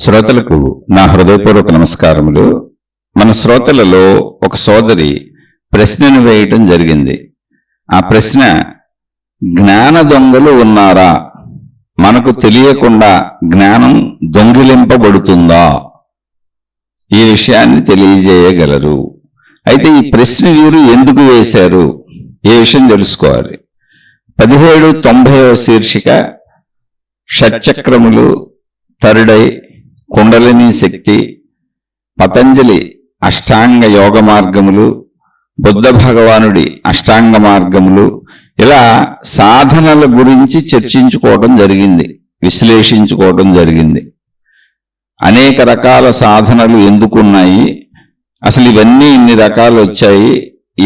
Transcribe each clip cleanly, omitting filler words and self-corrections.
శ్రోతలకు నా హృదయపూర్వక నమస్కారములు. మన శ్రోతలలో ఒక సోదరి ప్రశ్నను వేయటం జరిగింది. ఆ ప్రశ్న, జ్ఞాన దొంగలు ఉన్నారా? మనకు తెలియకుండా జ్ఞానం దొంగిలింపబడుతుందా? ఈ విషయాన్ని తెలియజేయగలరు. అయితే ఈ ప్రశ్న వీరు ఎందుకు వేశారు? ఈ విషయం తెలుసుకోవాలి. 1790వ శీర్షిక షట్చక్రములు, థర్డై, కుండలిని శక్తి, పతంజలి అష్టాంగ యోగ మార్గములు, బుద్ధ భగవానుడి అష్టాంగ మార్గములు, ఇలా సాధనల గురించి చర్చించుకోవడం జరిగింది, విశ్లేషించుకోవడం జరిగింది. అనేక రకాల సాధనలు ఎందుకున్నాయి, అసలు ఇవన్నీ ఇన్ని రకాలు వచ్చాయి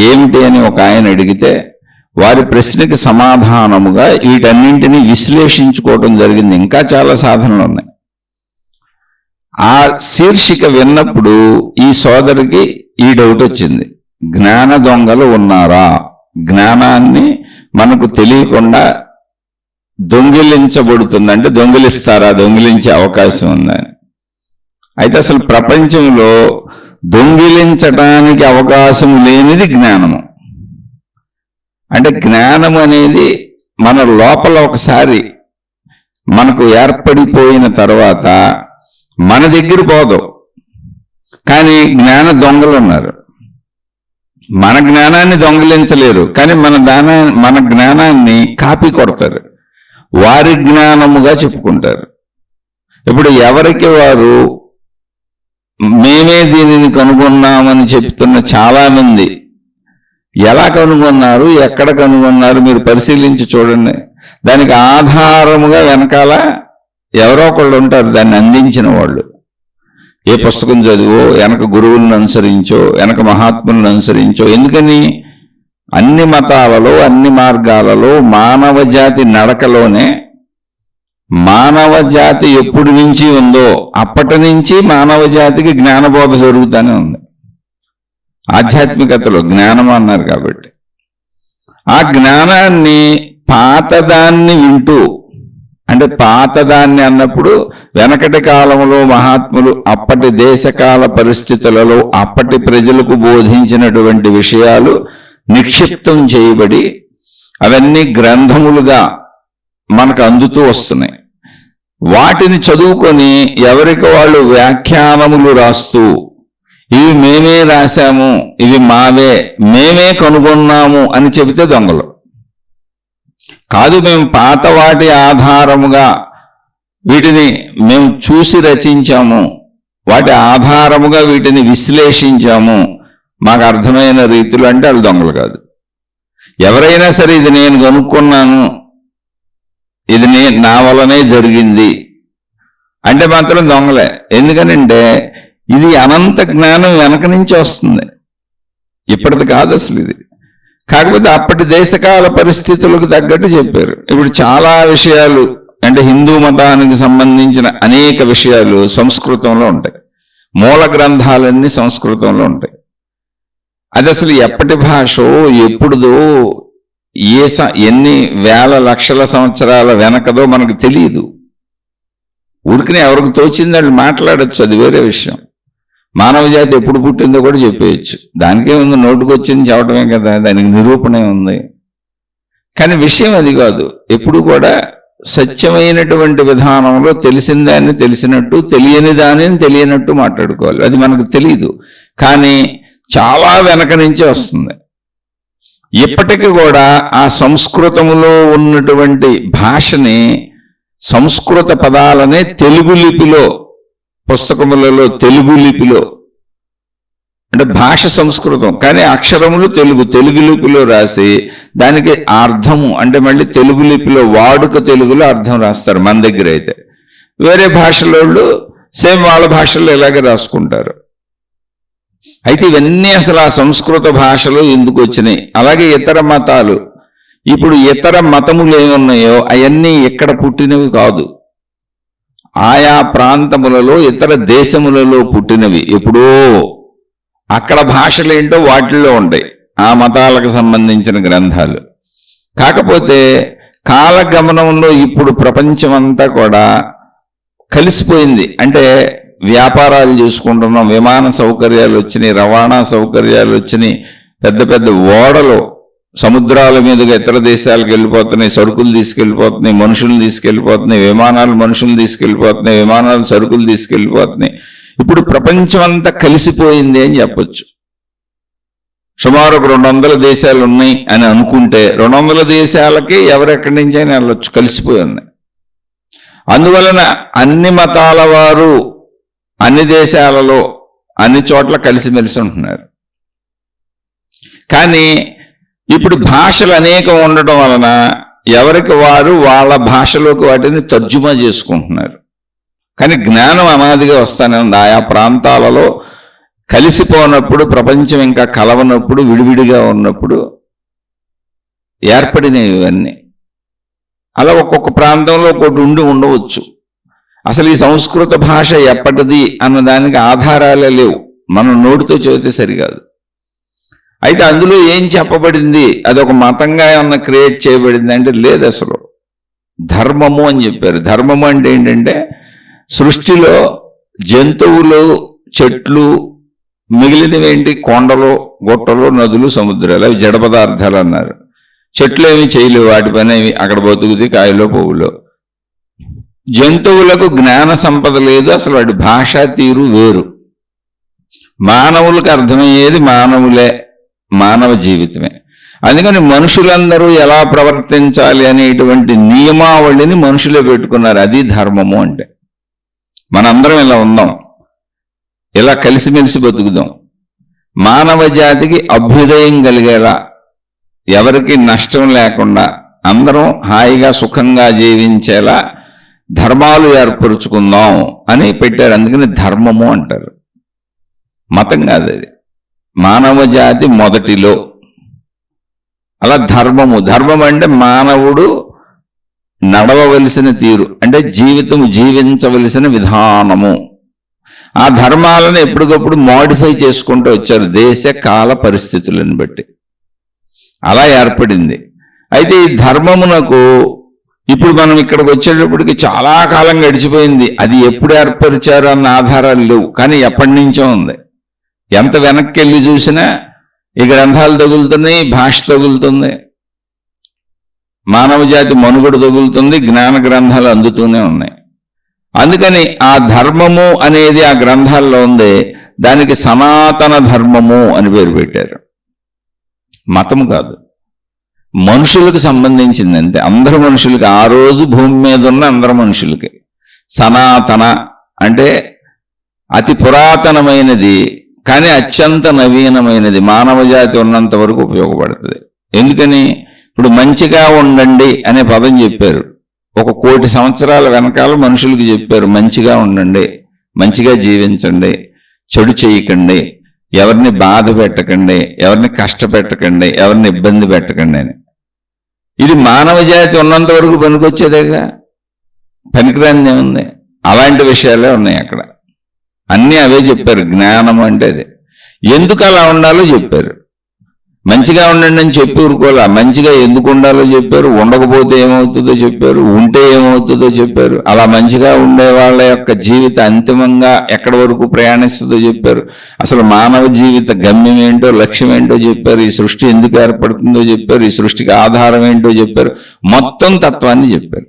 ఏమిటి అని ఒక ఆయన అడిగితే వారి ప్రశ్నకి సమాధానముగా వీటన్నింటినీ విశ్లేషించుకోవడం జరిగింది. ఇంకా చాలా సాధనలు ఉన్నాయి. ఆ శీర్షిక విన్నప్పుడు ఈ సోదరికి ఈ డౌట్ వచ్చింది, జ్ఞాన దొంగలు ఉన్నారా? జ్ఞానాన్ని మనకు తెలియకుండా దొంగిలించబడుతుందంటే దొంగిలిస్తారా? దొంగిలించే అవకాశం ఉందని. అయితే అసలు ప్రపంచంలో దొంగిలించడానికి అవకాశం లేనిది జ్ఞానము. అంటే జ్ఞానం అనేది మన లోపల ఒకసారి మనకు ఏర్పడిపోయిన తర్వాత మన దగ్గర పోదు. కానీ జ్ఞాన దొంగలు ఉన్నారు. మన జ్ఞానాన్ని దొంగిలించలేరు, కానీ మన జ్ఞానాన్ని కాపీ కొడతారు, వారి జ్ఞానముగా చెప్పుకుంటారు. ఇప్పుడు ఎవరికి వారు మేమే దీనిని కనుగొన్నామని చెప్తున్న చాలా మంది ఎలా కనుగొన్నారు, ఎక్కడ కనుగొన్నారు మీరు పరిశీలించి చూడండి. దానికి ఆధారముగా వెనకాల ఎవరో ఒకళ్ళు ఉంటారు, దాన్ని అందించిన వాళ్ళు. ఏ పుస్తకం చదివో, వెనక గురువులను అనుసరించో, వెనక మహాత్ములను అనుసరించో. ఎందుకని అన్ని మతాలలో, అన్ని మార్గాలలో మానవ జాతి నడకలోనే మానవ జాతి ఎప్పటి నుంచి ఉందో అప్పటి నుంచి మానవ జాతికి జ్ఞానబోధ జరుగుతూనే ఉంది. ఆధ్యాత్మికతలో జ్ఞానం అన్నారు కాబట్టి ఆ జ్ఞానాన్ని పాతదాన్ని వింటూ, అంటే పాతదాన్ని అన్నప్పుడు వెనకటి కాలంలో మహాత్ములు అప్పటి దేశకాల పరిస్థితులలో అప్పటి ప్రజలకు బోధించినటువంటి విషయాలు నిక్షిప్తం చేయబడి అవన్నీ గ్రంథములుగా మనకు అందుతూ వస్తున్నాయి. వాటిని చదువుకొని ఎవరికి వాళ్ళు వ్యాఖ్యానములు రాస్తూ, ఇవి మేమే రాశాము, ఇవి మావే, మేమే కనుగొన్నాము అని చెబితే దొంగలు. కాదు, మేము పాత వాటి ఆధారముగా వీటిని మేము చూసి రచించాము, వాటి ఆధారముగా వీటిని విశ్లేషించాము, మాకు అర్థమైన రీతిలో, అంటే వాళ్ళు దొంగలు కాదు. ఎవరైనా సరే ఇది నేను కనుక్కున్నాను, ఇది నా వల్లనే జరిగింది అంటే మాత్రం దొంగలే. ఎందుకనంటే ఇది అనంత జ్ఞానం వెనక నుంచి వస్తుంది, ఇప్పటిది కాదు అసలు ఇది. కాకపోతే అప్పటి దేశకాల పరిస్థితులకు తగ్గట్టు చెప్పారు. ఇప్పుడు చాలా విషయాలు, అంటే హిందూ మతానికి సంబంధించిన అనేక విషయాలు సంస్కృతంలో ఉంటాయి, మూల గ్రంథాలన్నీ సంస్కృతంలో ఉంటాయి. అది అసలు ఎప్పటి భాషో, ఎప్పుడుదో, ఎన్ని వేల లక్షల సంవత్సరాల వెనకదో మనకు తెలియదు. ఊరికనే ఎవరికి తోచింది వాళ్ళు మాట్లాడచ్చు, అది వేరే విషయం. మానవ జాతి ఎప్పుడు పుట్టిందో కూడా చెప్పేయచ్చు, దానికే ఉంది, నోటుకొచ్చింది చెప్పడమే కదా, దానికి నిరూపణే ఉంది. కానీ విషయం అది కాదు. ఎప్పుడు కూడా సత్యమైనటువంటి విధానంలో తెలిసిన దాన్ని తెలిసినట్టు, తెలియని దానిని తెలియనట్టు మాట్లాడుకోవాలి. అది మనకు తెలియదు, కానీ చాలా వెనక నుంచే వస్తుంది. ఇప్పటికీ కూడా ఆ సంస్కృతములో ఉన్నటువంటి భాషని, సంస్కృత పదాలనే తెలుగు లిపిలో, పుస్తకములలో తెలుగు లిపిలో, అంటే భాష సంస్కృతం కానీ అక్షరములు తెలుగు లిపిలో రాసి దానికి అర్థము, అంటే మళ్ళీ తెలుగు లిపిలో వాడుక తెలుగులో అర్థం రాస్తారు. మన దగ్గర అయితే వేరే భాషలోళ్ళు సేమ్ వాళ్ళ భాషల్లో ఇలాగే రాసుకుంటారు. అయితే ఇవన్నీ అసలు ఆ సంస్కృత భాషలో ఎందుకు వచ్చినాయి? అలాగే ఇతర మతాలు, ఇప్పుడు ఇతర మతములు ఏమున్నాయో అవన్నీ ఇక్కడ పుట్టినవి కాదు, ఆయా ప్రాంతములలో ఇతర దేశములలో పుట్టినవి. ఎప్పుడో అక్కడ భాషలేంటో వాటిల్లో ఉంటాయి ఆ మతాలకు సంబంధించిన గ్రంథాలు. కాకపోతే కాలగమనంలో ఇప్పుడు ప్రపంచమంతా కూడా కలిసిపోయింది. అంటే వ్యాపారాలు చేసుకుంటున్నాం, విమాన సౌకర్యాలు వచ్చినాయి, రవాణా సౌకర్యాలు వచ్చినాయి, పెద్ద పెద్ద ఓడలు సముద్రాల మీదుగా ఇతర దేశాలకు వెళ్ళిపోతున్నాయి, సరుకులు తీసుకెళ్ళిపోతున్నాయి, మనుషులు తీసుకెళ్ళిపోతున్నాయి, విమానాలు మనుషులు తీసుకెళ్ళిపోతున్నాయి, విమానాలు సరుకులు తీసుకెళ్ళిపోతున్నాయి. ఇప్పుడు ప్రపంచం అంతా కలిసిపోయింది అని చెప్పొచ్చు. సుమారు ఒక 200 దేశాలు ఉన్నాయి అని అనుకుంటే 200 దేశాలకి ఎవరెక్కడి నుంచి అయినా వెళ్ళొచ్చు, కలిసిపోయి ఉన్నాయి. అందువలన అన్ని మతాల వారు అన్ని దేశాలలో అన్ని చోట్ల కలిసిమెలిసి ఉంటున్నారు. కానీ ఇప్పుడు భాషలు అనేకం ఉండటం వలన ఎవరికి వారు వాళ్ళ భాషలోకి వాటిని తర్జుమా చేసుకుంటున్నారు. కానీ జ్ఞానం అనాదిగా వస్తానే ఉంది. ఆయా ప్రాంతాలలో కలిసిపోనప్పుడు, ప్రపంచం ఇంకా కలవనప్పుడు, విడివిడిగా ఉన్నప్పుడు ఏర్పడినవి ఇవన్నీ. అలా ఒక్కొక్క ప్రాంతంలో ఒకటి ఉండవచ్చు. అసలు ఈ సంస్కృత భాష ఎప్పటిది అన్నదానికి ఆధారాలే లేవు, మనం నోటితో చెబితే సరికాదు. అయితే అందులో ఏం చెప్పబడింది, అదొక మతంగా ఏమన్నా క్రియేట్ చేయబడింది అంటే లేదు. అసలు ధర్మము అని చెప్పారు. ధర్మము అంటే ఏంటంటే సృష్టిలో జంతువులు, చెట్లు, మిగిలినవి ఏంటి, కొండలు, గుట్టలు, నదులు, సముద్రాలు, అవి జడ పదార్థాలు అన్నారు. చెట్లు ఏమి చేయలేవు, వాటి పని అక్కడ బతుకుది, కాయలో పువ్వులో. జంతువులకు జ్ఞాన సంపద లేదు, అసలు వాటి భాషా తీరు వేరు. మానవులకు అర్థమయ్యేది మానవులే, మానవ జీవితమే. అందుకని మనుషులందరూ ఎలా ప్రవర్తించాలి అనేటువంటి నియమావళిని మనుషులే పెట్టుకున్నారు. అది ధర్మము అంటే. మనందరం ఇలా ఉందాం, ఇలా కలిసిమెలిసి బతుకుదాం, మానవ జాతికి అభ్యుదయం కలిగేలా, ఎవరికి నష్టం లేకుండా అందరం హాయిగా సుఖంగా జీవించేలా ధర్మాలు ఏర్పరుచుకుందాం అని పెట్టారు. అందుకని ధర్మము అంటారు, మతం కాదు అది. మానవ జాతి మొదటిలో అలా ధర్మము. ధర్మం అంటే మానవుడు నడవవలసిన తీరు, అంటే జీవించవలసిన విధానము. ఆ ధర్మాలను ఎప్పటికప్పుడు మోడిఫై చేసుకుంటూ వచ్చారు దేశ కాల పరిస్థితులను బట్టి. అలా ఏర్పడింది. అయితే ఈ ధర్మమునకు ఇప్పుడు మనం ఇక్కడికి వచ్చేటప్పటికి చాలా కాలం గడిచిపోయింది. అది ఎప్పుడు ఏర్పరిచారు అన్న ఆధారాలు లేవు, కానీ ఎప్పటి నుంచో ఉంది. ఎంత వెనక్కి వెళ్ళి చూసినా ఈ గ్రంథాలు తగులుతున్నాయి, భాష తగులుతుంది, మానవ జాతి మనుగడ తగులుతుంది, జ్ఞాన గ్రంథాలు అందుతూనే ఉన్నాయి. అందుకని ఆ ధర్మము అనేది ఆ గ్రంథాల్లో ఉంది. దానికి సనాతన ధర్మము అని పేరు పెట్టారు. మతము కాదు, మనుషులకు సంబంధించింది అంతే. అందరు మనుషులకి, ఆ రోజు భూమి మీద ఉన్న అందరు మనుషులకి. సనాతన అంటే అతి పురాతనమైనది కానీ అత్యంత నవీనమైనది, మానవ జాతి ఉన్నంత వరకు ఉపయోగపడుతుంది. ఎందుకని ఇప్పుడు మంచిగా ఉండండి అనే పదం చెప్పారు. 1,000,000 సంవత్సరాల వెనకాల మనుషులకు చెప్పారు, మంచిగా ఉండండి, మంచిగా జీవించండి, చెడు చేయకండి, ఎవరిని బాధ పెట్టకండి, ఎవరిని కష్టపెట్టకండి, ఎవరిని ఇబ్బంది పెట్టకండి అని. ఇది మానవ జాతి ఉన్నంత వరకు పనికొచ్చేదేగా, పనికిరాంది ఏముంది? అలాంటి విషయాలే ఉన్నాయి అక్కడ. అన్నీ అవే చెప్పారు. జ్ఞానం అంటే అది. ఎందుకు అలా ఉండాలో చెప్పారు. మంచిగా ఉండండి అని చెప్పి ఊరుకోలే, మంచిగా ఎందుకు ఉండాలో చెప్పారు, ఉండకపోతే ఏమవుతుందో చెప్పారు, ఉంటే ఏమవుతుందో చెప్పారు, అలా మంచిగా ఉండే వాళ్ళ యొక్క జీవిత అంతిమంగా ఎక్కడి వరకు ప్రయాణిస్తుందో చెప్పారు, అసలు మానవ జీవిత గమ్యం ఏంటో, లక్ష్యం ఏంటో చెప్పారు, ఈ సృష్టి ఎందుకు ఏర్పడుతుందో చెప్పారు, ఈ సృష్టికి ఆధారం ఏంటో చెప్పారు, మొత్తం తత్వాన్ని చెప్పారు.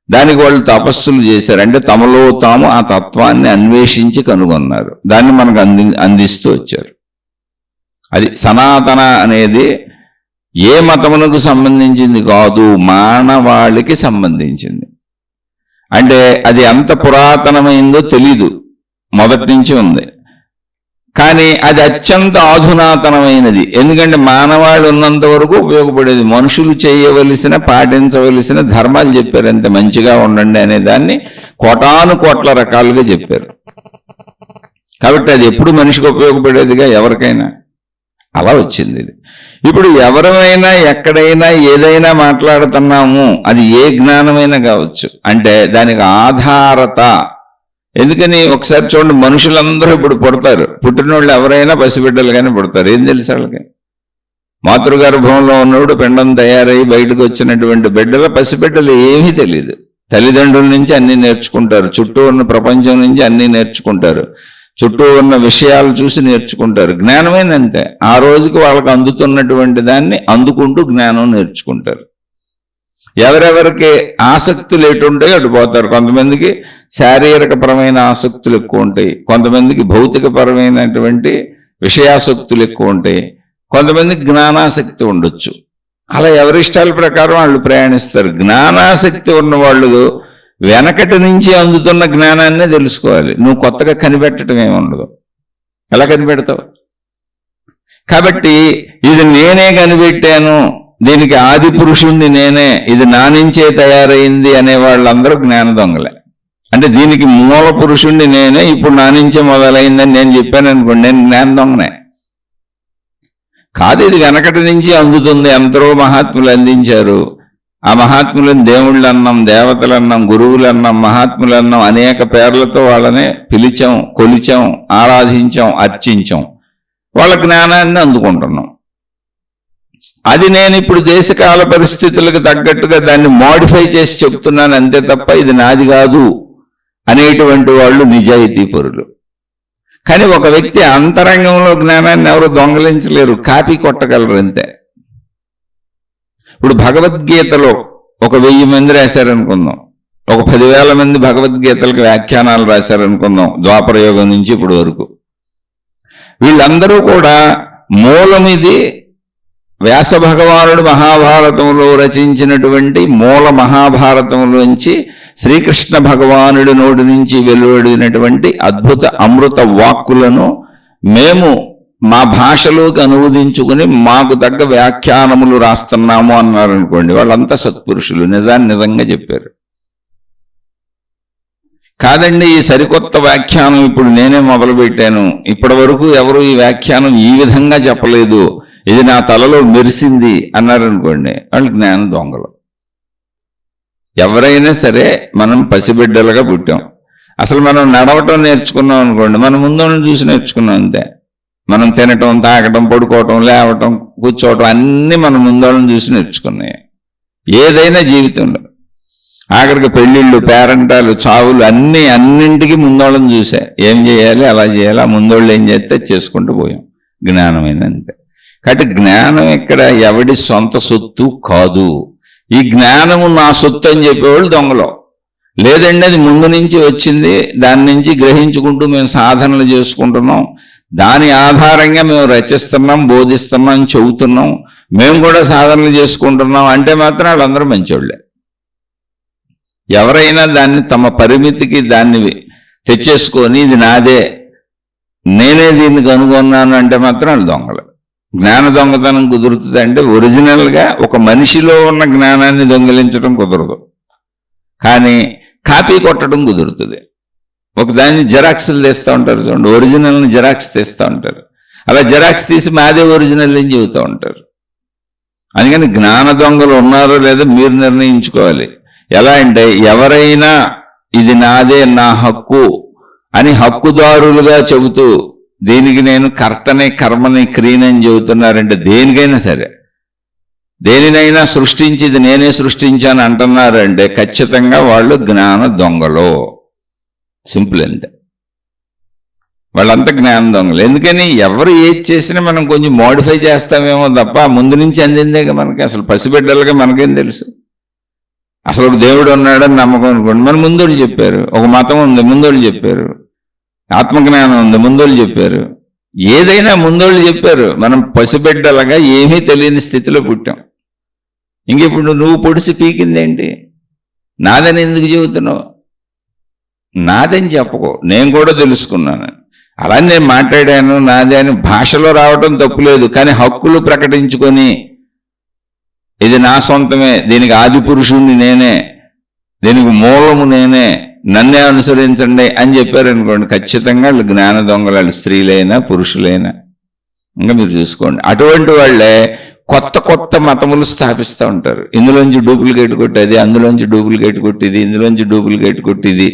దానికి వాళ్ళు తపస్సులు చేశారు. అంటే తమలో తాము ఆ తత్వాన్ని అన్వేషించి కనుగొన్నారు, దాన్ని మనకు అందిస్తూ వచ్చారు. అది సనాతన అనేది ఏ మతమునకు సంబంధించింది కాదు, మానవాళికి సంబంధించింది. అంటే అది ఎంత పురాతనమైందో తెలీదు, మొదటి నుంచి ఉంది. కానీ అది అత్యంత ఆధునాతనమైనది. ఎందుకంటే మానవాళి ఉన్నంత వరకు ఉపయోగపడేది. మనుషులు చేయవలసిన, పాటించవలసిన ధర్మాలు చెప్పారు అంతే. మంచిగా ఉండండి అనే దాన్ని కోటాను రకాలుగా చెప్పారు. కాబట్టి అది ఎప్పుడు మనిషికి ఉపయోగపడేదిగా, ఎవరికైనా. అలా వచ్చింది ఇది. ఇప్పుడు ఎవరైనా ఎక్కడైనా ఏదైనా మాట్లాడుతున్నాము, అది ఏ జ్ఞానమైనా కావచ్చు, అంటే దానికి ఆధారత. ఎందుకని ఒకసారి చూడండి, మనుషులందరూ ఇప్పుడు పుడతారు, పుట్టినోళ్ళు ఎవరైనా పసిబిడ్డలుగానే పుడతారు. ఏం తెలుసు వాళ్ళకి? మాతృగర్భంలో ఉన్నప్పుడు పిండం తయారై బయటకు వచ్చినటువంటి బిడ్డల, పసిబిడ్డలు ఏమీ తెలియదు. తల్లిదండ్రుల నుంచి అన్ని నేర్చుకుంటారు, చుట్టూ ఉన్న ప్రపంచం నుంచి అన్ని నేర్చుకుంటారు, చుట్టూ ఉన్న విషయాలు చూసి నేర్చుకుంటారు. జ్ఞానమేనంతే. ఆ రోజుకి వాళ్ళకి అందుతున్నటువంటి దాన్ని అందుకుంటూ జ్ఞానం నేర్చుకుంటారు. ఎవరెవరికి ఆసక్తులు ఎటుంటాయో అటు పోతారు. కొంతమందికి శారీరకపరమైన ఆసక్తులు ఎక్కువ ఉంటాయి, కొంతమందికి భౌతికపరమైనటువంటి విషయాసక్తులు ఎక్కువ ఉంటాయి, కొంతమందికి జ్ఞానాసక్తి ఉండొచ్చు. అలా ఎవరి ఇష్టాల ప్రకారం వాళ్ళు ప్రయాణిస్తారు. జ్ఞానాసక్తి ఉన్న వాళ్ళు వెనకటి నుంచి అందుతున్న జ్ఞానాన్నే తెలుసుకోవాలి. నువ్వు కొత్తగా కనిపెట్టడం ఏమి ఉండదు. ఎలా కనిపెడతావు? కాబట్టి ఇది నేనే కనిపెట్టాను, దీనికి ఆది పురుషుణ్ణి నేనే, ఇది నా నుంచే తయారైంది అనే వాళ్ళందరూ జ్ఞాన దొంగలే. అంటే దీనికి మూల పురుషుణ్ణి నేనే, ఇప్పుడు నా నుంచే మొదలైందని నేను చెప్పాను అనుకోండి, నేను జ్ఞాన దొంగనే కాదు. ఇది వెనకటి నుంచి అందుతుంది, ఎందరో మహాత్ములు అందించారు. ఆ మహాత్ములను దేవుళ్ళు అన్నాం, దేవతలు అన్నాం, గురువులు అన్నాం, మహాత్ములు అన్నాం, అనేక పేర్లతో వాళ్ళనే పిలిచాం, కొలిచాం, ఆరాధించాం, అర్చించాం, వాళ్ళ జ్ఞానాన్ని అందుకుంటున్నాం. అది నేను ఇప్పుడు దేశకాల పరిస్థితులకు తగ్గట్టుగా దాన్ని మోడిఫై చేసి చెప్తున్నాను అంతే తప్ప ఇది నాది కాదు అనేటువంటి వాళ్ళు నిజాయితీ పరులు. కానీ ఒక వ్యక్తి అంతరంగంలో జ్ఞానాన్ని ఎవరు దొంగలించలేరు, కాపీ కొట్టగలరు అంతే. ఇప్పుడు భగవద్గీతలో ఒక 1000 మంది రాశారనుకుందాం, ఒక 10,000 మంది భగవద్గీతలకు వ్యాఖ్యానాలు రాశారనుకుందాం, ద్వాపరయోగం నుంచి ఇప్పుడు వరకు. వీళ్ళందరూ కూడా మూలం ఇది వ్యాస భగవానుడు మహాభారతంలో రచించినటువంటి మూల మహాభారతంలోంచి శ్రీకృష్ణ భగవానుడి నోటి నుంచి వెలువడినటువంటి అద్భుత అమృత వాక్కులను మేము మా భాషలోకి అనువదించుకుని మాకు తగ్గ వ్యాఖ్యానములు రాస్తున్నాము అన్నారనుకోండి, వాళ్ళంతా సత్పురుషులు, నిజాన్ని నిజంగా చెప్పారు. కాదండి ఈ సరికొత్త వ్యాఖ్యానం ఇప్పుడు నేనే మొదలుపెట్టాను, ఇప్పటి వరకు ఎవరు ఈ వ్యాఖ్యానం ఈ విధంగా చెప్పలేదు, ఇది నా తలలో మెరిసింది అన్నారనుకోండి, వాళ్ళు జ్ఞాన దొంగలు. ఎవరైనా సరే మనం పసిబిడ్డలుగా పుట్టాం. అసలు మనం నడవటం నేర్చుకున్నాం అనుకోండి, మనం ముందు చూసి నేర్చుకున్నాం అంతే. మనం తినటం, తాగటం, పడుకోవటం, లేవటం, కూర్చోవటం అన్నీ మనం ముందోళ్ళని చూసి నేర్చుకున్నాయి. ఏదైనా జీవితంలో ఆఖరికి పెళ్ళిళ్ళు, పేరంటాలు, చావులు అన్నింటికి ముందోళ్ళని చూసా. ఏం చేయాలి, అలా చేయాలి, ఆ ముందోళ్ళు ఏం చేస్తే చేసుకుంటూ పోయాం. జ్ఞానమైన అంతే. కాబట్టి జ్ఞానం ఇక్కడ ఎవడి సొంత సొత్తు కాదు. ఈ జ్ఞానము నా సొత్తు అని చెప్పేవాళ్ళు దొంగలు. లేదండి అది ముందు నుంచి వచ్చింది, దాని నుంచి గ్రహించుకుంటూ మేము సాధనలు చేసుకుంటున్నాం, దాని ఆధారంగా మేము రచిస్తున్నాం, బోధిస్తున్నాం, చెబుతున్నాం, మేము కూడా సాధనలు చేసుకుంటున్నాం అంటే మాత్రం వాళ్ళందరూ మంచోళ్ళే. ఎవరైనా దాన్ని తమ పరిమితికి దాన్ని తెచ్చేసుకొని ఇది నాదే, నేనే దీన్ని కనుగొన్నాను అంటే మాత్రం వాళ్ళు దొంగలు. జ్ఞాన దొంగతనం కుదురుతుంది అంటే ఒరిజినల్గా ఒక మనిషిలో ఉన్న జ్ఞానాన్ని దొంగిలించడం కుదరదు, కానీ కాపీ కొట్టడం కుదురుతుంది. ఒక దాన్ని జెరాక్స్లు తీస్తూ ఉంటారు చూడండి, ఒరిజినల్ని జెరాక్స్ తీస్తూ ఉంటారు. అలా జెరాక్స్ తీసి మాదే ఒరిజినల్ అని చెబుతూ ఉంటారు. అందుకని జ్ఞాన దొంగలు ఉన్నారో లేదో మీరు నిర్ణయించుకోవాలి. ఎలా అంటే ఎవరైనా ఇది నాదే, నా హక్కు అని హక్కుదారులుగా చెబుతూ దీనికి నేను కర్తని, కర్మని, క్రియని చెబుతున్నారంటే దేనికైనా సరే, దేనినైనా సృష్టించి ఇది నేనే సృష్టించాను అంటున్నారంటే ఖచ్చితంగా వాళ్ళు జ్ఞాన దొంగలు. సింపుల్ అంతే. వాళ్ళంతా జ్ఞాన దొంగలు. ఎందుకని ఎవరు ఏది చేసినా మనం కొంచెం మోడిఫై చేస్తామేమో తప్ప ముందు నుంచి అందిందేగా మనకి. అసలు పసిబిడ్డలుగా మనకేం తెలుసు? అసలు ఒక దేవుడు ఉన్నాడని నమ్మకం అనుకోండి, మన ముందోళ్ళు చెప్పారు. ఒక మతం ఉంది, ముందోళ్ళు చెప్పారు. ఆత్మజ్ఞానం ఉంది, ముందోళ్ళు చెప్పారు. ఏదైనా ముందోళ్ళు చెప్పారు. మనం పసిబిడ్డలుగా ఏమీ తెలియని స్థితిలో పుట్టాం. ఇంకెప్పుడు నువ్వు పొడిసి పీకిందేంటి? నాదని ఎందుకు చెబుతున్నావు? నాదని చెప్పుకో, నేను కూడా తెలుసుకున్నాను, అలా నేను మాట్లాడాను, నాదే అని భాషలో రావటం తప్పులేదు. కానీ హక్కులు ప్రకటించుకొని ఇది నా సొంతమే, దీనికి ఆది పురుషుణ్ణి నేనే, దీనికి మూలము నేనే, నన్నే అనుసరించండి అని చెప్పారనుకోండి, ఖచ్చితంగా వాళ్ళు జ్ఞాన దొంగలు. వాళ్ళు స్త్రీలైనా పురుషులైనా ఇంకా మీరు చూసుకోండి. అటువంటి వాళ్ళే కొత్త కొత్త మతములు స్థాపిస్తూ ఉంటారు. ఇందులోంచి డూప్లికేట్ కొట్టేది, అందులోంచి డూప్లికేట్ కొట్టిది, ఇందులోంచి డూప్లికేట్ కొట్టిది.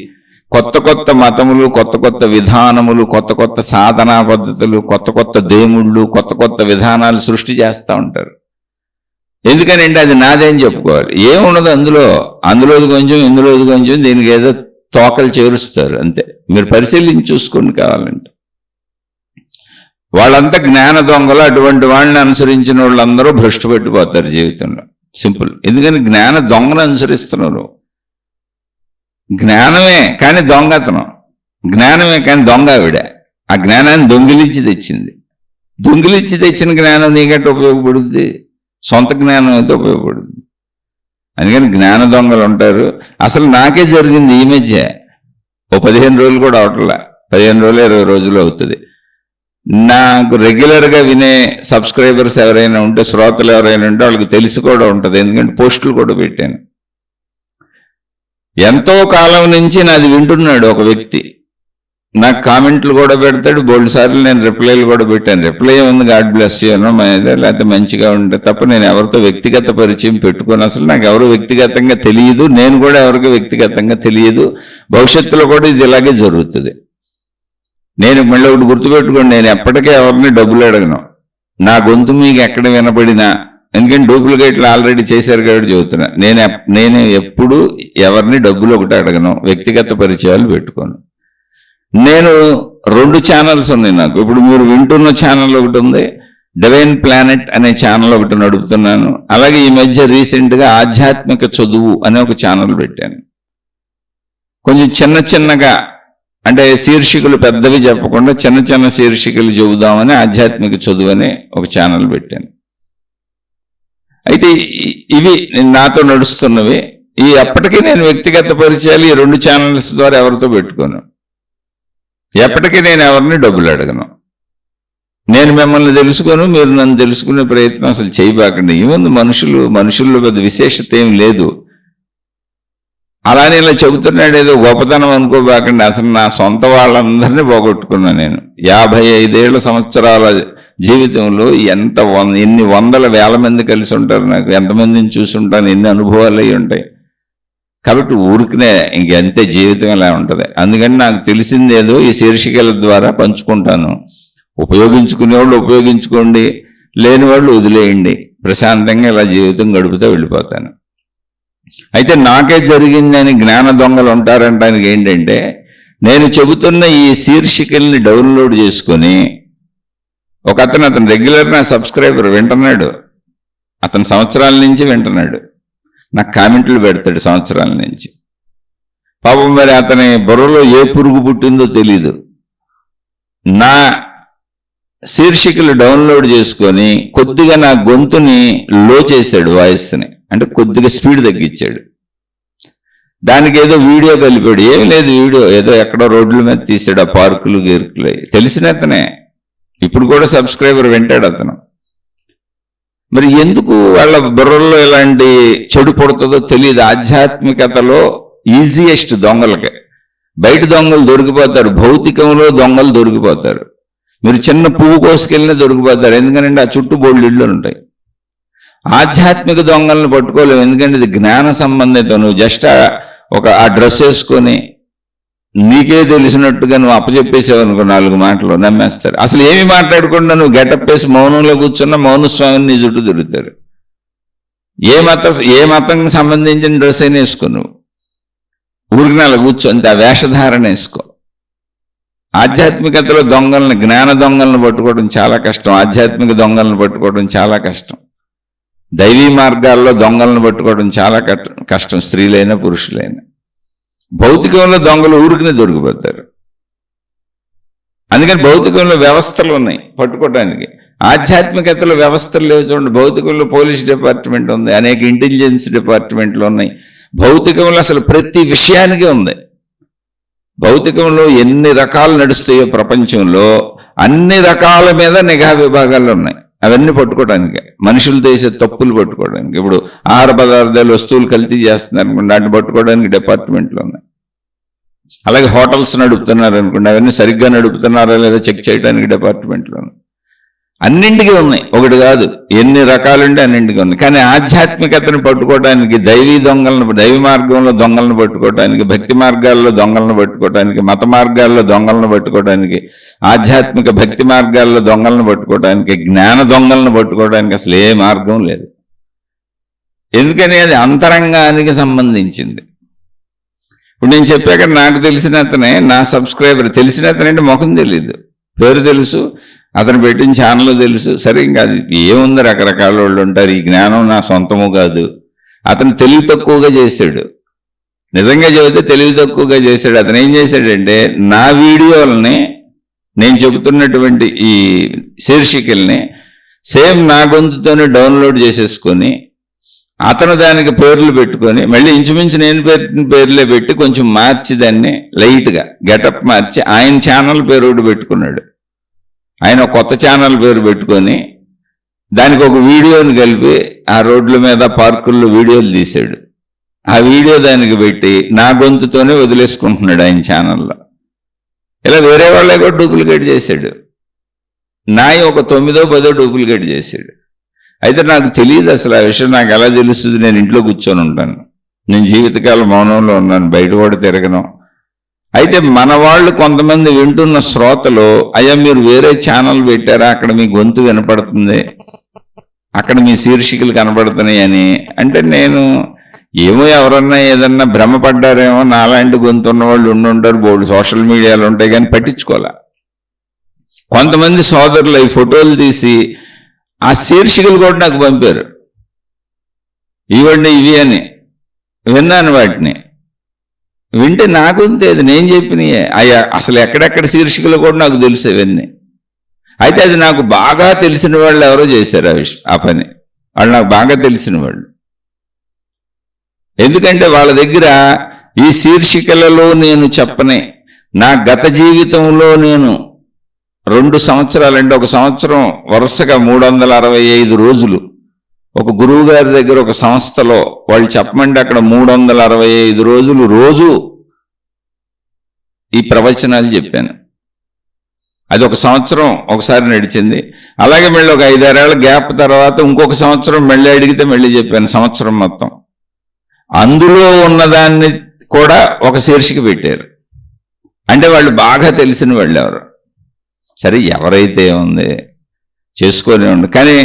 కొత్త కొత్త మతములు, కొత్త కొత్త విధానములు, కొత్త కొత్త సాధనా పద్ధతులు, కొత్త కొత్త దేవుళ్ళు, కొత్త కొత్త విధానాలు సృష్టి చేస్తూ ఉంటారు. ఎందుకనంటే అది నాదేం చెప్పుకోవాలి, ఏముండదు అందులోది కొంచెం ఇందులోది కొంచెం, దీనికి ఏదో తోకలు చేరుస్తారు అంతే. మీరు పరిశీలించి చూసుకోండి కావాలంటే. వాళ్ళంతా జ్ఞాన దొంగలు. అటువంటి వాళ్ళని అనుసరించిన వాళ్ళందరూ భ్రష్టు పెట్టిపోతారు జీవితంలో. సింపుల్. ఎందుకని జ్ఞాన దొంగను అనుసరిస్తున్నారు. జ్ఞానమే కానీ దొంగతనం, జ్ఞానమే కానీ దొంగ ఆవిడ. ఆ జ్ఞానాన్ని దొంగిలించి తెచ్చింది. దొంగిలించి తెచ్చిన జ్ఞానం నీకంటే ఉపయోగపడుద్ది, సొంత జ్ఞానం అయితే ఉపయోగపడుద్ది. అందుకని జ్ఞాన దొంగలు ఉంటారు. అసలు నాకే జరిగింది ఈ మధ్య, ఓ 15 రోజులు కూడా అవట్లా, 15 రోజులు 20 రోజులు అవుతుంది. నాకు రెగ్యులర్గా వినే సబ్స్క్రైబర్స్ ఎవరైనా ఉంటే, శ్రోతలు ఎవరైనా ఉంటే వాళ్ళకి తెలిసి కూడా ఉంటుంది. ఎందుకంటే పోస్టులు కూడా పెట్టాను. ఎంతో కాలం నుంచి నాది వింటున్నాడు ఒక వ్యక్తి. నాకు కామెంట్లు కూడా పెడతాడు, బోల్డ్ సార్లు నేను రిప్లైలు కూడా పెట్టాను. రిప్లై ఉంది గాడ్ బ్లెస్ యూ అనో లేకపోతే మంచిగా ఉంటే తప్ప నేను ఎవరితో వ్యక్తిగత పరిచయం పెట్టుకొని, అసలు నాకు ఎవరు వ్యక్తిగతంగా తెలియదు, నేను కూడా ఎవరికి వ్యక్తిగతంగా తెలియదు. భవిష్యత్తులో కూడా ఇది ఇలాగే జరుగుతుంది. నేను మళ్ళీ ఒకటి గుర్తుపెట్టుకోండి, నేను ఎప్పటికీ ఎవరిని డబ్బులు అడగను. నా గొంతు మీకు ఎక్కడ వినపడినా, ఎందుకంటే డూప్లికేట్లు ఆల్రెడీ చేశారు కాబట్టి చెబుతున్నా, నేను ఎప్పుడు ఎవరిని డబ్బులు ఒకటి అడగను, వ్యక్తిగత పరిచయాలు పెట్టుకోను. నేను 2 ఛానల్స్ ఉన్నాయి నాకు. ఇప్పుడు మీరు వింటున్న ఛానల్ ఒకటి ఉంది, డివైన్ ప్లానెట్ అనే ఛానల్ ఒకటి నడుపుతున్నాను. అలాగే ఈ మధ్య రీసెంట్గా ఆధ్యాత్మిక చదువు అనే ఒక ఛానల్ పెట్టాను. కొంచెం చిన్నగా, అంటే శీర్షికలు పెద్దవి చెప్పకుండా చిన్న శీర్షికలు చెబుదామని ఆధ్యాత్మిక చదువు అనే ఒక ఛానల్ పెట్టాను. అయితే ఇవి నాతో నడుస్తున్నవి. ఎప్పటికీ నేను వ్యక్తిగత పరిచయాలు ఈ 2 ఛానల్స్ ద్వారా ఎవరితో పెట్టుకోను. ఎప్పటికీ నేను ఎవరిని డబ్బులు అడగను. నేను మిమ్మల్ని తెలుసుకోను, మీరు నన్ను తెలుసుకునే ప్రయత్నం అసలు చేయబాకండి. ఏముంది, మనుషుల్లో పెద్ద విశేషత ఏం లేదు. అలానే ఇలా చెబుతున్నాడు ఏదో గొప్పతనం అనుకోబాకండి. అసలు నా సొంత వాళ్ళందరినీ పోగొట్టుకున్నా నేను. 55 సంవత్సరాల జీవితంలో ఎన్ని వందల వేల మంది కలిసి ఉంటారు, నాకు ఎంతమందిని చూసుంటాను, ఎన్ని అనుభవాలు అయి ఉంటాయి. కాబట్టి ఊరికినే ఇంకెంతే జీవితం ఇలా ఉంటుంది. అందుకని నాకు తెలిసింది ఏదో ఈ శీర్షికల ద్వారా పంచుకుంటాను. ఉపయోగించుకునేవాళ్ళు ఉపయోగించుకోండి, లేని వాళ్ళు వదిలేయండి. ప్రశాంతంగా ఇలా జీవితం గడుపుతూ వెళ్ళిపోతాను. అయితే నాకే జరిగిందని జ్ఞాన దొంగలు ఉంటారంటానికి ఏంటంటే, నేను చెబుతున్న ఈ శీర్షికల్ని డౌన్లోడ్ చేసుకొని అతను రెగ్యులర్ నా సబ్స్క్రైబర్ వింటున్నాడు. అతను సంవత్సరాల నుంచి వింటున్నాడు, నాకు కామెంట్లు పెడతాడు సంవత్సరాల నుంచి. పాపం మరి అతని బుర్రలో ఏ పురుగు పుట్టిందో తెలీదు. నా శీర్షికలు డౌన్లోడ్ చేసుకొని కొద్దిగా నా గొంతుని లో చేశాడు, వాయిస్ని, అంటే కొద్దిగా స్పీడ్ తగ్గించాడు. దానికి ఏదో వీడియో కలిపాడు. ఏమి లేదు వీడియో, ఏదో ఎక్కడో రోడ్ల మీద తీసాడు, ఆ పార్కులు గీర్కులు. తెలిసిన అతనే, ఇప్పుడు కూడా సబ్స్క్రైబర్ వింటాడు అతను. మరి ఎందుకు వాళ్ళ బుర్రల్లో ఇలాంటి చెడు పడుతుందో తెలియదు. ఆధ్యాత్మికతలో ఈజియెస్ట్ దొంగలకి. బయట దొంగలు దొరికిపోతారు, భౌతికంలో దొంగలు దొరికిపోతారు. మీరు చిన్న పువ్వు కోసుకెళ్ళినా దొరికిపోతారు, ఎందుకంటే ఆ చుట్టూ బోల్డ్ ఇళ్ళు ఉంటాయి. ఆధ్యాత్మిక దొంగలను పట్టుకోలేవు, ఎందుకంటే ఇది జ్ఞాన సంబంధిత. నువ్వు జస్ట్ ఆ డ్రెస్ వేసుకొని నీకే తెలిసినట్టుగా నువ్వు అప్పచెప్పేసావు అనుకో, 4 మాటలు నమ్మేస్తారు. అసలు ఏమి మాట్లాడకుండా నువ్వు గెటప్ వేసి మౌనంలో కూర్చున్న మౌనస్వామిని నీ చుట్టూ తిరుగుతారు. ఏ మతంకి సంబంధించిన డ్రెస్ అయినా వేసుకో, నువ్వు ఊరికి అలా కూర్చో అంతే, ఆ వేషధారణ వేసుకో. ఆధ్యాత్మికతలో దొంగలను, జ్ఞాన దొంగలను పట్టుకోవడం చాలా కష్టం. ఆధ్యాత్మిక దొంగలను పట్టుకోవడం చాలా కష్టం. దైవీ మార్గాల్లో దొంగలను పట్టుకోవడం చాలా కష్టం, స్త్రీలైనా పురుషులైనా. భౌతికంలో దొంగలు ఊరికినే దొరికిపోతారు. అందుకని భౌతికంలో వ్యవస్థలు ఉన్నాయి పట్టుకోవడానికి. ఆధ్యాత్మికతలో వ్యవస్థలు లేవు చూడండి. భౌతికంలో పోలీస్ డిపార్ట్మెంట్ ఉంది, అనేక ఇంటెలిజెన్స్ డిపార్ట్మెంట్లు ఉన్నాయి. భౌతికంలో అసలు ప్రతి విషయానికి ఉంది. భౌతికంలో ఎన్ని రకాలు నడుస్తాయో ప్రపంచంలో అన్ని రకాల మీద నిఘా విభాగాలు ఉన్నాయి. అవన్నీ పట్టుకోవడానికి, మనుషులు చేసే తప్పులు పట్టుకోవడానికి. ఇప్పుడు ఆహార పదార్థాలు, వస్తువులు కల్తీ చేస్తున్నారు అనుకోండి, వాటిని పట్టుకోవడానికి డిపార్ట్మెంట్లు ఉన్నాయి. అలాగే హోటల్స్ నడుపుతున్నారు అనుకోండి, అవన్నీ సరిగ్గా నడుపుతున్నారా లేదా చెక్ చేయడానికి డిపార్ట్మెంట్లు ఉన్నాయి. అన్నింటికీ ఉన్నాయి, ఒకటి కాదు, ఎన్ని రకాలుంటే అన్నింటికీ ఉన్నాయి. కానీ ఆధ్యాత్మికతను పట్టుకోవడానికి, దైవీ మార్గంలో దొంగలను పట్టుకోవడానికి, భక్తి మార్గాల్లో దొంగలను పట్టుకోవడానికి, మత మార్గాల్లో దొంగలను పట్టుకోవడానికి, ఆధ్యాత్మిక భక్తి మార్గాల్లో దొంగలను పట్టుకోవడానికి, జ్ఞాన దొంగలను పట్టుకోవడానికి అసలు ఏ మార్గం లేదు. ఎందుకని అది అంతరంగానికి సంబంధించింది. ఇప్పుడు నేను చెప్పాక నాకు తెలిసిన అతనే నా సబ్స్క్రైబర్. తెలిసిన అతనంటే ముఖం తెలీదు, పేరు తెలుసు, అతను పెట్టిన ఛానల్ తెలుసు. సరే ఇంకా అది ఏముంది, రకరకాల వాళ్ళు ఉంటారు. ఈ జ్ఞానం నా సొంతము కాదు. అతను తెలివి తక్కువగా చేశాడు. నిజంగా చెబితే తెలివి తక్కువగా చేశాడు. అతను ఏం చేశాడంటే నా వీడియోలని, నేను చెబుతున్నటువంటి ఈ శీర్షికల్ని సేమ్ నా గొంతుతోనే డౌన్లోడ్ చేసేసుకొని అతను దానికి పేర్లు పెట్టుకొని మళ్ళీ ఇంచుమించు నేను పెట్టిన పేర్లే పెట్టి కొంచెం మార్చి దాన్ని లైట్గా గెటప్ మార్చి ఆయన ఛానల్ పేరు ఒకటి పెట్టుకున్నాడు. ఆయన కొత్త ఛానల్ పేరు పెట్టుకొని దానికి ఒక వీడియోని కలిపి ఆ రోడ్ల మీద పార్కుల్లో వీడియోలు తీశాడు. ఆ వీడియో దానికి పెట్టి నా గొంతుతోనే వదిలేసుకుంటున్నాడు ఆయన ఛానల్లో. ఇలా వేరే వాళ్ళే కూడా డూప్లికేట్ చేశాడు. నాయి ఒక 9-10 డూప్లికేట్ చేశాడు. అయితే నాకు తెలియదు అసలు ఆ విషయం. నాకు ఎలా తెలుస్తుంది? నేను ఇంట్లో కూర్చొని ఉంటాను, నేను జీవితకాలం మౌనంలో ఉన్నాను, బయట కూడా తిరగను. అయితే మన వాళ్ళు కొంతమంది వింటున్న శ్రోతలు, అయ్యా మీరు వేరే ఛానల్ పెట్టారా, అక్కడ మీ గొంతు వినపడుతుంది, అక్కడ మీ శీర్షికలు కనపడుతున్నాయి అని అంటే, నేను ఏమో ఎవరన్నా ఏదన్నా భ్రమపడ్డారేమో, నాలాంటి గొంతు ఉన్న వాళ్ళు ఉండుంటారు, బోర్డు సోషల్ మీడియాలో ఉంటాయి, కానీ పట్టించుకోలే. కొంతమంది సోదరులు ఈ ఫోటోలు తీసి ఆ శీర్షికలు కూడా నాకు పంపారు, ఇవ్వండి ఇవి అని. విన్నాను వాటిని. వింటే నాకు అది నేను చెప్పినయే. అయ్యా అసలు ఎక్కడెక్కడ శీర్షికలు కూడా నాకు తెలుసు ఇవన్నీ. అయితే అది నాకు బాగా తెలిసిన వాళ్ళు ఎవరో చేశారు ఆ పని. వాళ్ళు నాకు బాగా తెలిసిన వాళ్ళు. ఎందుకంటే వాళ్ళ దగ్గర ఈ శీర్షికలలో నేను చెప్పనే నా గత జీవితంలో నేను 2 సంవత్సరాలంటే, ఒక సంవత్సరం వరుసగా 365 రోజులు ఒక గురువు గారి దగ్గర ఒక సంస్థలో వాళ్ళు చెప్పమంటే అక్కడ 365 రోజులు రోజు ఈ ప్రవచనాలు చెప్పాను. అది ఒక సంవత్సరం ఒకసారి నడిచింది. అలాగే మళ్ళీ ఒక 5-6 ఏళ్ల గ్యాప్ తర్వాత ఇంకొక సంవత్సరం మళ్ళీ అడిగితే మళ్ళీ చెప్పాను, సంవత్సరం మొత్తం. అందులో ఉన్నదాన్ని కూడా ఒక శీర్షిక పెట్టారు. అంటే వాళ్ళు బాగా తెలిసిన వాళ్ళు ఎవరు. సరే ఎవరైతే ఉంది చేసుకొని ఉండు. కానీ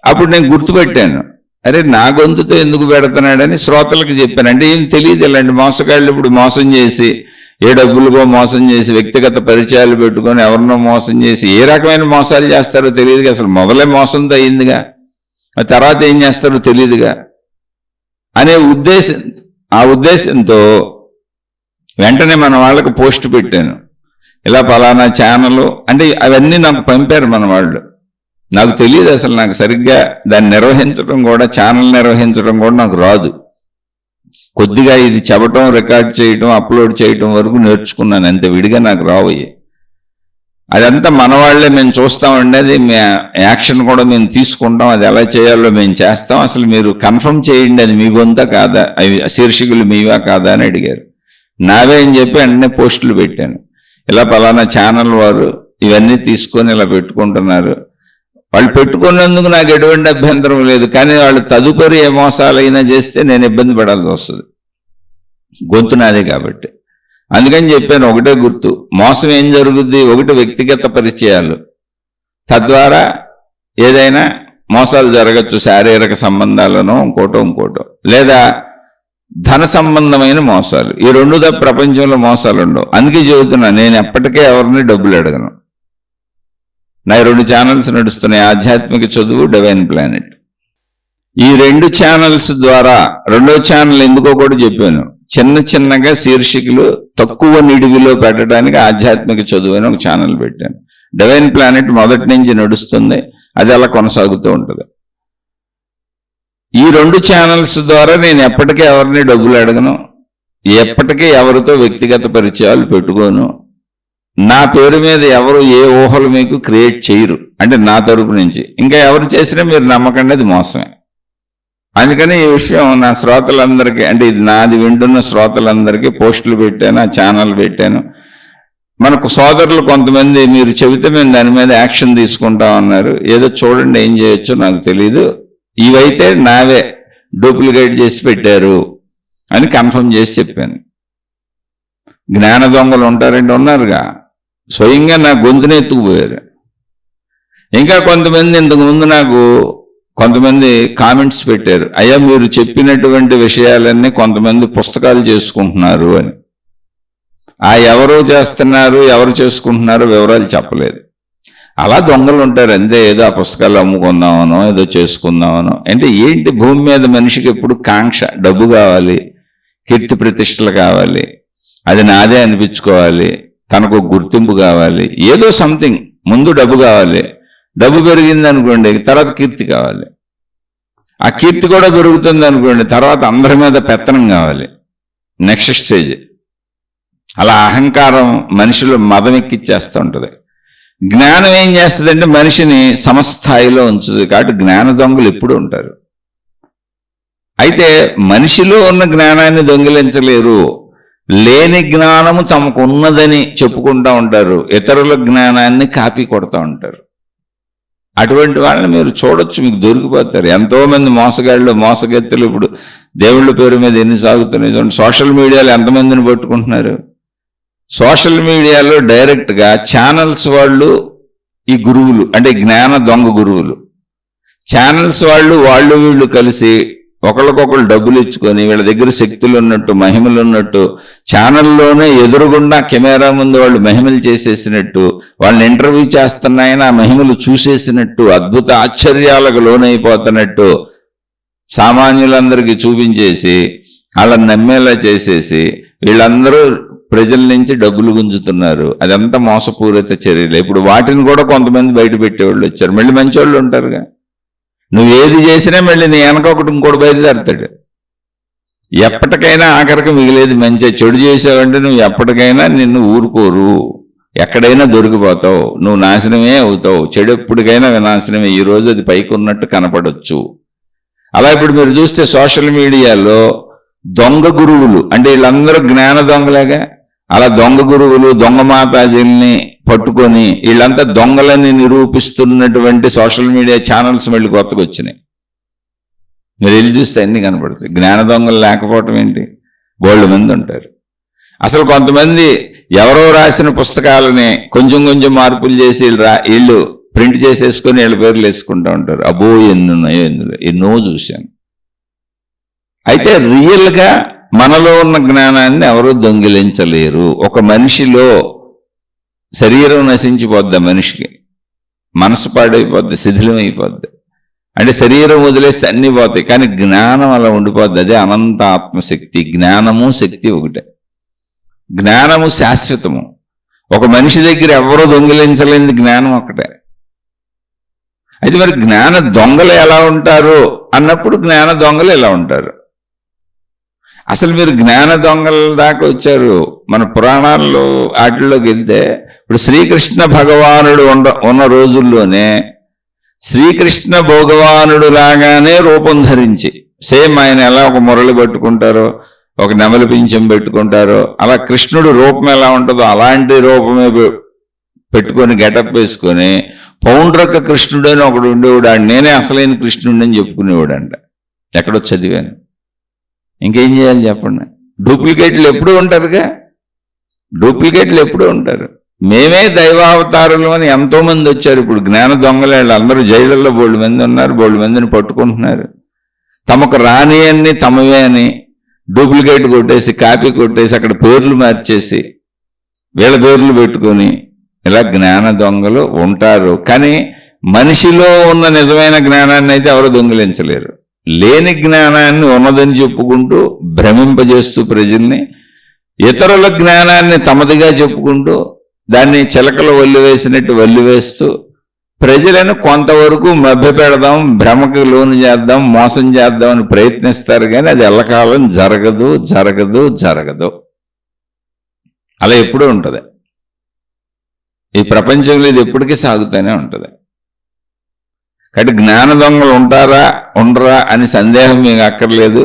అప్పుడు నేను గుర్తుపెట్టాను, అరే నా గొంతుతో ఎందుకు పెడుతున్నాడని శ్రోతలకు చెప్పాను. అంటే ఏం తెలియదు, ఇలాంటి మోసగాళ్ళు ఇప్పుడు మోసం చేసి, ఏ డబ్బులుగో మోసం చేసి, వ్యక్తిగత పరిచయాలు పెట్టుకొని ఎవరినో మోసం చేసి ఏ రకమైన మోసాలు చేస్తారో తెలియదుగా. అసలు మొదలే మోసంతో అయిందిగా, తర్వాత ఏం చేస్తారో తెలియదుగా అనే ఆ ఉద్దేశంతో వెంటనే మన వాళ్ళకు పోస్ట్ పెట్టాను, ఇలా పలానా ఛానల్ అంటే అవన్నీ నాకు పంపారు మన వాళ్ళు. నాకు తెలియదు అసలు, నాకు సరిగ్గా దాన్ని నిర్వహించడం కూడా, ఛానల్ నిర్వహించడం కూడా నాకు రాదు. కొద్దిగా ఇది చెప్పటం, రికార్డ్ చేయటం, అప్లోడ్ చేయటం వరకు నేర్చుకున్నాను, అంతే. విడిగా నాకు రావయ్యి. అదంతా మన వాళ్ళే మేము చూస్తామండి. అది యాక్షన్ కూడా మేము తీసుకుంటాం, అది ఎలా చేయాలో మేము చేస్తాం. అసలు మీరు కన్ఫర్మ్ చేయండి, అది మీ గొంతా కాదా, అవి శీర్షికలు మీవా కాదా అని అడిగారు. నావే అని చెప్పి వెంటనే పోస్టులు పెట్టాను. ఇలా పలానా ఛానల్ వారు ఇవన్నీ తీసుకొని ఇలా పెట్టుకుంటున్నారు. వాళ్ళు పెట్టుకున్నందుకు నాకు ఎటువంటి అభ్యంతరం లేదు, కానీ వాళ్ళు తదుపరి ఏ మోసాలైనా చేస్తే నేను ఇబ్బంది పడాల్సి వస్తుంది, గొంతు నాదే కాబట్టి. అందుకని చెప్పాను, ఒకటే గుర్తు, మోసం ఏం జరుగుద్ది, ఒకటి వ్యక్తిగత పరిచయాలు, తద్వారా ఏదైనా మోసాలు జరగచ్చు, శారీరక సంబంధాలను ఇంకోటో, లేదా ధన సంబంధమైన మోసాలు. ఈ 2 తప్ప ప్రపంచంలో మోసాలు ఉండవు. అందుకే చెబుతున్నా, నేను ఎప్పటికే ఎవరిని డబ్బులు అడగను. నా 2 ఛానల్స్ నడుస్తున్నాయి, ఆధ్యాత్మిక చదువు, డివైన్ ప్లానెట్. ఈ 2 ఛానల్స్ ద్వారా, 2వ ఛానల్ ఎందుకో కూడా చెప్పాను, చిన్నగా శీర్షికలు తక్కువ నిడివిలో పెట్టడానికి ఆధ్యాత్మిక చదువు అని ఒక ఛానల్ పెట్టాను. డివైన్ ప్లానెట్ మొదటి నుంచి నడుస్తుంది, అది అలా కొనసాగుతూ ఉంటుంది. ఈ 2 ఛానల్స్ ద్వారా నేను ఎప్పటికీ ఎవరిని డబ్బులు అడగను, ఎప్పటికీ ఎవరితో వ్యక్తిగత పరిచయాలు పెట్టుకోను. నా పేరు మీద ఎవరు ఏ ఊహలు మీకు క్రియేట్ చేయరు, అంటే నా తరపు నుంచి. ఇంకా ఎవరు చేసినా మీరు నమ్మకండి, అది మోసమే. అందుకని ఈ విషయం నా శ్రోతలందరికీ, అంటే ఇది నాది వింటున్న శ్రోతలందరికీ పోస్టులు పెట్టాను, ఆ ఛానల్ పెట్టాను. మనకు సోదరులు కొంతమంది మీరు చెబితే మేము దాని మీద యాక్షన్ తీసుకుంటామన్నారు. ఏదో చూడండి ఏం చేయొచ్చో నాకు తెలీదు, ఇవైతే నావే డూప్లికేట్ చేసి పెట్టారు అని కన్ఫర్మ్ చేసి చెప్పాను. జ్ఞాన దొంగలు ఉంటారంటే ఉన్నారుగా, స్వయంగా నా గొంతునే ఎత్తుకుపోయారు. ఇంకా కొంతమంది ఇంతకుముందు నాకు కొంతమంది కామెంట్స్ పెట్టారు, అయ్యా మీరు చెప్పినటువంటి విషయాలన్నీ కొంతమంది పుస్తకాలు చేసుకుంటున్నారు అని. ఆ ఎవరు చేస్తున్నారు, ఎవరు చేసుకుంటున్నారో వివరాలు చెప్పలేదు. అలా దొంగలు ఉంటారు అంతే, ఏదో ఆ పుస్తకాలు అమ్ముకుందామనో ఏదో చేసుకుందామనో. అంటే ఏంటి, భూమి మీద మనిషికి ఎప్పుడు కాంక్ష, డబ్బు కావాలి, కీర్తి ప్రతిష్టలు కావాలి, అది నాదే అనిపించుకోవాలి, తనకు గుర్తింపు కావాలి, ఏదో సంథింగ్. ముందు డబ్బు కావాలి, డబ్బు పెరిగింది అనుకోండి తర్వాత కీర్తి కావాలి, ఆ కీర్తి కూడా పెరుగుతుంది అనుకోండి తర్వాత అందరి మీద పెత్తనం కావాలి, నెక్స్ట్ స్టేజ్. అలా అహంకారం మనిషిలో మదం ఎక్కిచ్చేస్తూ ఉంటుంది. జ్ఞానం ఏం చేస్తుందంటే మనిషిని సమస్థాయిలో ఉంచుతుంది. కాబట్టి జ్ఞాన దొంగలు ఎప్పుడు ఉంటారు. అయితే మనిషిలో ఉన్న జ్ఞానాన్ని దొంగిలించలేరు, లేని జ్ఞానము తమకు ఉన్నదని చెప్పుకుంటూ ఉంటారు, ఇతరుల జ్ఞానాన్ని కాపీ కొడతా ఉంటారు. అటువంటి వాళ్ళని మీరు చూడొచ్చు, మీకు దొరికిపోతారు. ఎంతో మంది మోసగాళ్ళు, మోసగెత్తులు ఇప్పుడు దేవుళ్ళ పేరు మీద ఎన్ని సాగుతున్నాయి చూడండి. సోషల్ మీడియాలో ఎంతమందిని పట్టుకుంటున్నారు. సోషల్ మీడియాలో డైరెక్ట్గా ఛానల్స్ వాళ్ళు ఈ గురువులు, అంటే జ్ఞాన దొంగ గురువులు, ఛానల్స్ వాళ్ళు వీళ్ళు కలిసి ఒకళ్ళకొకళ్ళు డబ్బులు ఇచ్చుకొని వీళ్ళ దగ్గర శక్తులు ఉన్నట్టు, మహిమలు ఉన్నట్టు, ఛానల్లోనే ఎదురుగుండా కెమెరా ముందు వాళ్ళు మహిమలు చేసేసినట్టు, వాళ్ళని ఇంటర్వ్యూ చేస్తున్నాయని ఆ మహిమలు చూసేసినట్టు, అద్భుత ఆశ్చర్యాలకు లోనైపోతున్నట్టు సామాన్యులందరికీ చూపించేసి వాళ్ళని నమ్మేలా చేసేసి వీళ్ళందరూ ప్రజల నుంచి డబ్బులు గుంజుతున్నారు. అదంతా మోసపూరిత చర్యలు. ఇప్పుడు వాటిని కూడా కొంతమంది బయట పెట్టేవాళ్ళు వచ్చారు. మళ్ళీ మంచి వాళ్ళు ఉంటారుగా, నువ్వు ఏది చేసినా మళ్ళీ నీ వెనక ఒకటి ఇంకోటి బయలుదేరుతాడు. ఎప్పటికైనా ఆఖరికి మిగిలేది మంచి. చెడు చేసావంటే నువ్వు ఎప్పటికైనా నిన్ను ఊరుకోరు, ఎక్కడైనా దొరికిపోతావు, నువ్వు నాశనమే అవుతావు. చెడు ఎప్పటికైనా వినాశనమే. ఈ రోజు అది పైకి ఉన్నట్టు కనపడొచ్చు. అలా ఇప్పుడు మీరు చూస్తే సోషల్ మీడియాలో దొంగ గురువులు, అంటే వీళ్ళందరూ జ్ఞాన దొంగలేగా, అలా దొంగ గురువులు, దొంగ మాతాజీల్ని పట్టుకొని వీళ్ళంతా దొంగలని నిరూపిస్తున్నటువంటి సోషల్ మీడియా ఛానల్స్ మళ్ళీ కొత్తగా వచ్చినాయి. మీరు వెళ్ళి చూస్తే అన్ని కనపడుతాయి. జ్ఞాన దొంగలు లేకపోవటం ఏంటి, బోల్డ్ మంది ఉంటారు. అసలు కొంతమంది ఎవరో రాసిన పుస్తకాలని కొంచెం కొంచెం మార్పులు చేసి వీళ్ళు ప్రింట్ చేసేసుకొని వీళ్ళ పేర్లు వేసుకుంటూ ఉంటారు. అబ్బో ఎన్నున్నాయో ఎందులో ఎన్నో చూశాను. అయితే రియల్గా మనలో ఉన్న జ్ఞానాన్ని ఎవరూ దొంగిలించలేరు. ఒక మనిషిలో శరీరం నశించిపోద్ది, మనిషికి మనసు పాడైపోద్ది, శిథిలం అయిపోద్ది. అంటే శరీరం వదిలేస్తే అన్నీ పోతాయి, కానీ జ్ఞానం అలా ఉండిపోద్ది. అదే అనంత ఆత్మశక్తి. జ్ఞానము శక్తి ఒకటే. జ్ఞానము శాశ్వతము. ఒక మనిషి దగ్గర ఎవరో దొంగిలించలేని జ్ఞానం ఒకటే. అయితే మరి జ్ఞాన దొంగలు ఎలా ఉంటారు అన్నప్పుడు జ్ఞాన దొంగలు ఎలా ఉంటారు. అసలు మీరు జ్ఞాన దొంగల దాకా వచ్చారు. మన పురాణాల్లో వాటిల్లోకి వెళ్తే ఇప్పుడు శ్రీకృష్ణ భగవానుడు ఉన్న రోజుల్లోనే శ్రీకృష్ణ భగవానుడు లాగానే రూపం ధరించి, సేమ్ ఆయన ఎలా ఒక మురళి పట్టుకుంటారో, ఒక నెమలి పింఛం పెట్టుకుంటారో, అలా కృష్ణుడు రూపం ఎలా ఉంటుందో అలాంటి రూపమే పెట్టుకొని గెటప్ వేసుకొని పౌండ్రక కృష్ణుడు అని ఒకడు ఉండేవాడు. నేనే అసలైన కృష్ణుడు అని చెప్పుకునేవాడంట. ఎక్కడో చదివాను. ఇంకేం చేయాలి చెప్పండి. డూప్లికేట్లు ఎప్పుడూ ఉంటారుగా, డూప్లికేట్లు ఎప్పుడూ ఉంటారు. మేమే దైవావతారులు అని ఎంతో మంది వచ్చారు. ఇప్పుడు జ్ఞాన దొంగలు అందరూ జైళ్ళల్లో బోల్డ్ మంది ఉన్నారు, బోల్డ్ మందిని పట్టుకుంటున్నారు. తమకు రాని అన్ని తమవే అని డూప్లికేట్ కొట్టేసి, కాపీ కొట్టేసి, అక్కడ పేర్లు మార్చేసి వీళ్ళ పేర్లు పెట్టుకొని ఇలా జ్ఞాన దొంగలు ఉంటారు. కానీ మనిషిలో ఉన్న నిజమైన జ్ఞానాన్ని అయితే ఎవరు దొంగిలించలేరు. లేని జ్ఞానాన్ని ఉన్నదని చెప్పుకుంటూ భ్రమింపజేస్తూ ప్రజల్ని, ఇతరుల జ్ఞానాన్ని తమదిగా చెప్పుకుంటూ దాన్ని చిలకలు వల్లివేసినట్టు వల్లివేస్తూ ప్రజలను కొంతవరకు మభ్యపెడదాం, భ్రమకు లోను చేద్దాం, మోసం చేద్దాం అని ప్రయత్నిస్తారు. కానీ అది ఎల్లకాలం జరగదు జరగదు జరగదు. అలా ఎప్పుడూ ఉంటుంది. ఈ ప్రపంచంలో ఇది ఎప్పటికీ సాగుతూనే ఉంటుంది. కాబట్టి జ్ఞాన దొంగలు ఉంటారా ఉండరా అని సందేహం మీకు అక్కర్లేదు.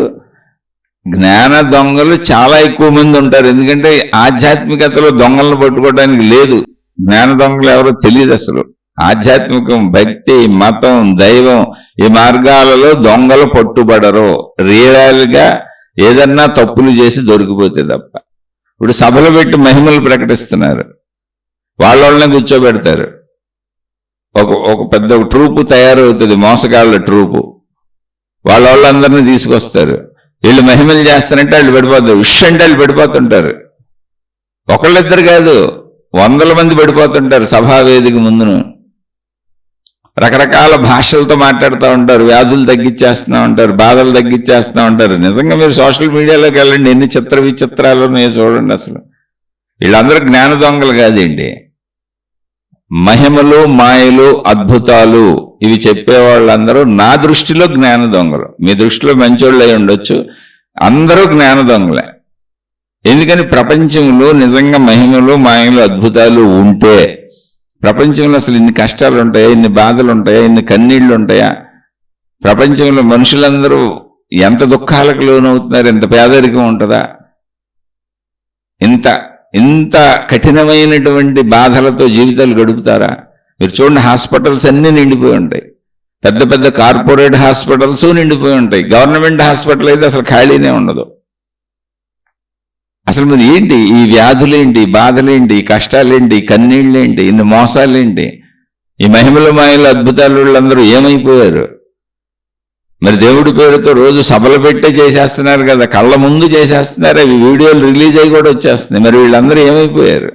జ్ఞాన దొంగలు చాలా ఎక్కువ మంది ఉంటారు. ఎందుకంటే ఆధ్యాత్మికతలో దొంగలను పట్టుకోవడానికి లేదు. జ్ఞాన దొంగలు ఎవరో తెలియదు అసలు. ఆధ్యాత్మికం, భక్తి, మతం, దైవం ఈ మార్గాలలో దొంగలు పట్టుబడరు. రియల్గా ఏదన్నా తప్పులు చేసి దొరికిపోతే తప్ప. ఇప్పుడు సభలు పెట్టి మహిమలు ప్రకటిస్తున్నారు, వాళ్ళనే కూర్చోబెడతారు. ఒక పెద్ద ట్రూపు తయారవుతుంది, మోసగాళ్ళ ట్రూపు. వాళ్ళందరినీ తీసుకొస్తారు. వీళ్ళు మహిమలు చేస్తారంటే వాళ్ళు పడిపోతారు, విష్ అంటే వాళ్ళు పడిపోతుంటారు. ఒకళ్ళిద్దరు కాదు, 100 మంది పడిపోతుంటారు సభావేదిక ముందును. రకరకాల భాషలతో మాట్లాడుతూ ఉంటారు, వ్యాధులు తగ్గించేస్తూ ఉంటారు, బాధలు తగ్గించేస్తూ ఉంటారు. నిజంగా మీరు సోషల్ మీడియాలోకి వెళ్ళండి, ఎన్ని చిత్ర విచిత్రాలు ఉన్నాయో చూడండి. అసలు వీళ్ళందరూ జ్ఞాన దొంగలు కాదండి, మహిమలు, మాయలు, అద్భుతాలు ఇవి చెప్పేవాళ్ళందరూ నా దృష్టిలో జ్ఞాన దొంగలు. మీ దృష్టిలో మంచోళ్ళు అయి ఉండొచ్చు, అందరూ జ్ఞాన దొంగలే. ఎందుకని ప్రపంచంలో నిజంగా మహిమలు, మాయలు, అద్భుతాలు ఉంటే ప్రపంచంలో అసలు ఇన్ని కష్టాలు ఉంటాయా, ఇన్ని బాధలు ఉంటాయా, ఇన్ని కన్నీళ్లు ఉంటాయా? ప్రపంచంలో మనుషులందరూ ఎంత దుఃఖాలకు లోనవుతున్నారు, ఎంత పేదరికం ఉంటుందా? ఇంత కఠినమైనటువంటి బాధలతో జీవితాలు గడుపుతారా? మీరు చూడండి, హాస్పిటల్స్ అన్నీ నిండిపోయి ఉంటాయి. పెద్ద పెద్ద కార్పొరేట్ హాస్పిటల్స్ నిండిపోయి ఉంటాయి. గవర్నమెంట్ హాస్పిటల్ అయితే అసలు ఖాళీనే ఉండదు. అసలు మరి ఏంటి ఈ వ్యాధులేంటి, బాధలేంటి, ఈ కష్టాలేంటి, ఈ కన్నీళ్ళేంటి, ఇన్ని మోసాలేంటి? ఈ మహిమల మాయలు, అద్భుతాలు వాళ్ళందరూ ఏమైపోయారు? మరి దేవుడి పేరుతో రోజు సభలు పెట్టే చేసేస్తున్నారు కదా, కళ్ళ ముందు చేసేస్తున్నారు. అవి వీడియోలు రిలీజ్ అయ్యి కూడా వచ్చేస్తున్నాయి. మరి వీళ్ళందరూ ఏమైపోయారు?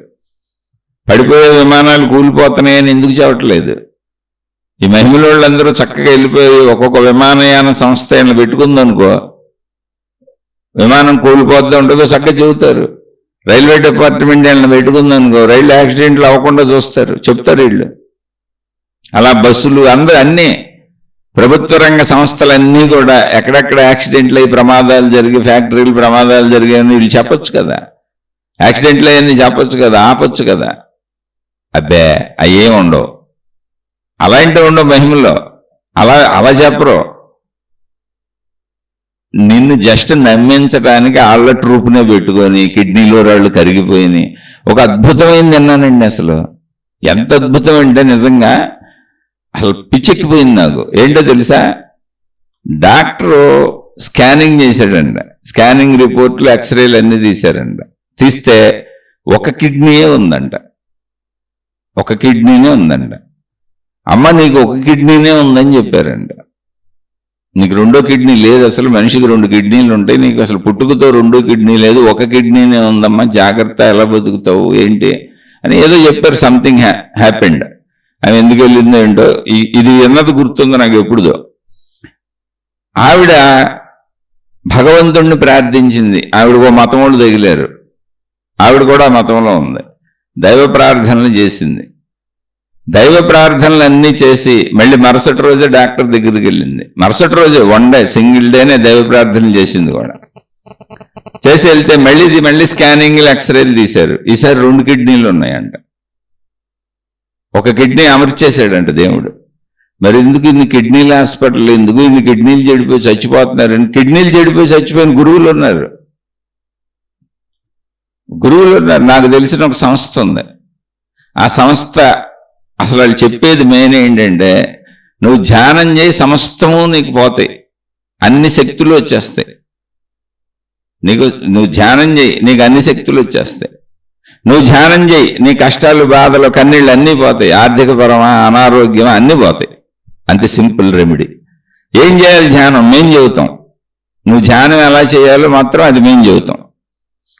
పడిపోయే విమానాలు కూలిపోతున్నాయని ఎందుకు చెప్పట్లేదు? ఈ మహిమల వాళ్ళందరూ చక్కగా వెళ్ళిపోయి ఒక్కొక్క విమానయాన సంస్థ ఏమైనా పెట్టుకుందనుకో, విమానం కూలిపోద్దా ఉంటుందో చక్కగా చెబుతారు. రైల్వే డిపార్ట్మెంట్ ఏమైనా పెట్టుకుందనుకో, రైలు యాక్సిడెంట్లు అవ్వకుండా చూస్తారు, చెప్తారు వీళ్ళు. అలా బస్సులు అందరూ అన్నీ ప్రభుత్వ రంగ సంస్థలన్నీ కూడా ఎక్కడెక్కడ యాక్సిడెంట్లు అయ్యి ప్రమాదాలు జరిగి, ఫ్యాక్టరీలు ప్రమాదాలు జరిగాయని వీళ్ళు చెప్పొచ్చు కదా, యాక్సిడెంట్లు అయ్యని చెప్పొచ్చు కదా, ఆపొచ్చు కదా. అబ్బే అయ్యేం ఉండవు, అలాంటివి ఉండవు మహిమలో. అలా చెప్పరు. నిన్ను జస్ట్ నమ్మించడానికి ఆళ్ళ ట్రూప్నే పెట్టుకొని కిడ్నీలో రాళ్ళు కరిగిపోయినాయి. ఒక అద్భుతమైంది విన్నానండి. అసలు ఎంత అద్భుతం అంటే నిజంగా అసలు పిచ్చెక్కిపోయింది నాకు. ఏంటో తెలుసా, డాక్టరు స్కానింగ్ చేశాడంట. స్కానింగ్ రిపోర్ట్లు, ఎక్స్రేలు అన్నీ తీశారంట. తీస్తే ఒక కిడ్నీయే ఉందంట. ఒక కిడ్నీనే ఉందంట. అమ్మ నీకు ఒక కిడ్నీనే ఉందని చెప్పారంట. నీకు రెండో కిడ్నీ లేదు, అసలు మనిషికి 2 కిడ్నీలు ఉంటాయి, నీకు అసలు పుట్టుకతో 2 కిడ్నీ లేదు, ఒక కిడ్నీనే ఉందమ్మా, జాగ్రత్త, ఎలా బతుకుతావు ఏంటి అని ఏదో చెప్పారు. Something happened. ఆమె ఎందుకు వెళ్ళిందో ఏంటో, ఇది ఎన్నది గుర్తుందో నాకు ఎప్పుడుదో. ఆవిడ భగవంతుణ్ణి ప్రార్థించింది. ఆవిడ మతం వాళ్ళు తగిలారు, ఆవిడ కూడా మతంలో ఉంది. దైవ ప్రార్థనలు చేసింది. దైవ ప్రార్థనలు చేసి మళ్ళీ మరుసటి రోజే డాక్టర్ దగ్గరికి వెళ్ళింది. మరుసటి రోజే 1 డే, సింగిల్ డేనే దైవ ప్రార్థనలు చేసింది కూడా. చేసి వెళ్తే మళ్ళీ స్కానింగ్లు, ఎక్స్రేలు తీశారు. ఈసారి 2 కిడ్నీలు ఉన్నాయంట. ఒక కిడ్నీ అమర్చేశాడంట దేవుడు. మరి ఎందుకు ఇన్ని కిడ్నీల హాస్పిటల్, ఎందుకు ఇన్ని కిడ్నీలు చెడిపోయి చచ్చిపోతున్నారు? కిడ్నీలు చెడిపోయి చచ్చిపోయిన గురువులు ఉన్నారు. నాకు తెలిసిన ఒక సంస్థ ఉంది. ఆ సంస్థ అసలు వాళ్ళు చెప్పేది మెయిన్ ఏంటంటే, నువ్వు ధ్యానం చేయి, సమస్తము నీకు పోతాయి, అన్ని శక్తులు వచ్చేస్తాయి. నువ్వు ధ్యానం చేయి, నీకు అన్ని శక్తులు వచ్చేస్తాయి. నువ్వు ధ్యానం చేయి, నీ కష్టాలు, బాధలు, కన్నీళ్ళు అన్నీ పోతాయి, ఆర్థికపరమా, అనారోగ్యమా అన్నీ పోతాయి. అంతే సింపుల్ రెమెడీ. ఏం చేయాలి ధ్యానం? మేము చెబుతాం. నువ్వు ధ్యానం ఎలా చేయాలో మాత్రం అది మేము చెబుతాం.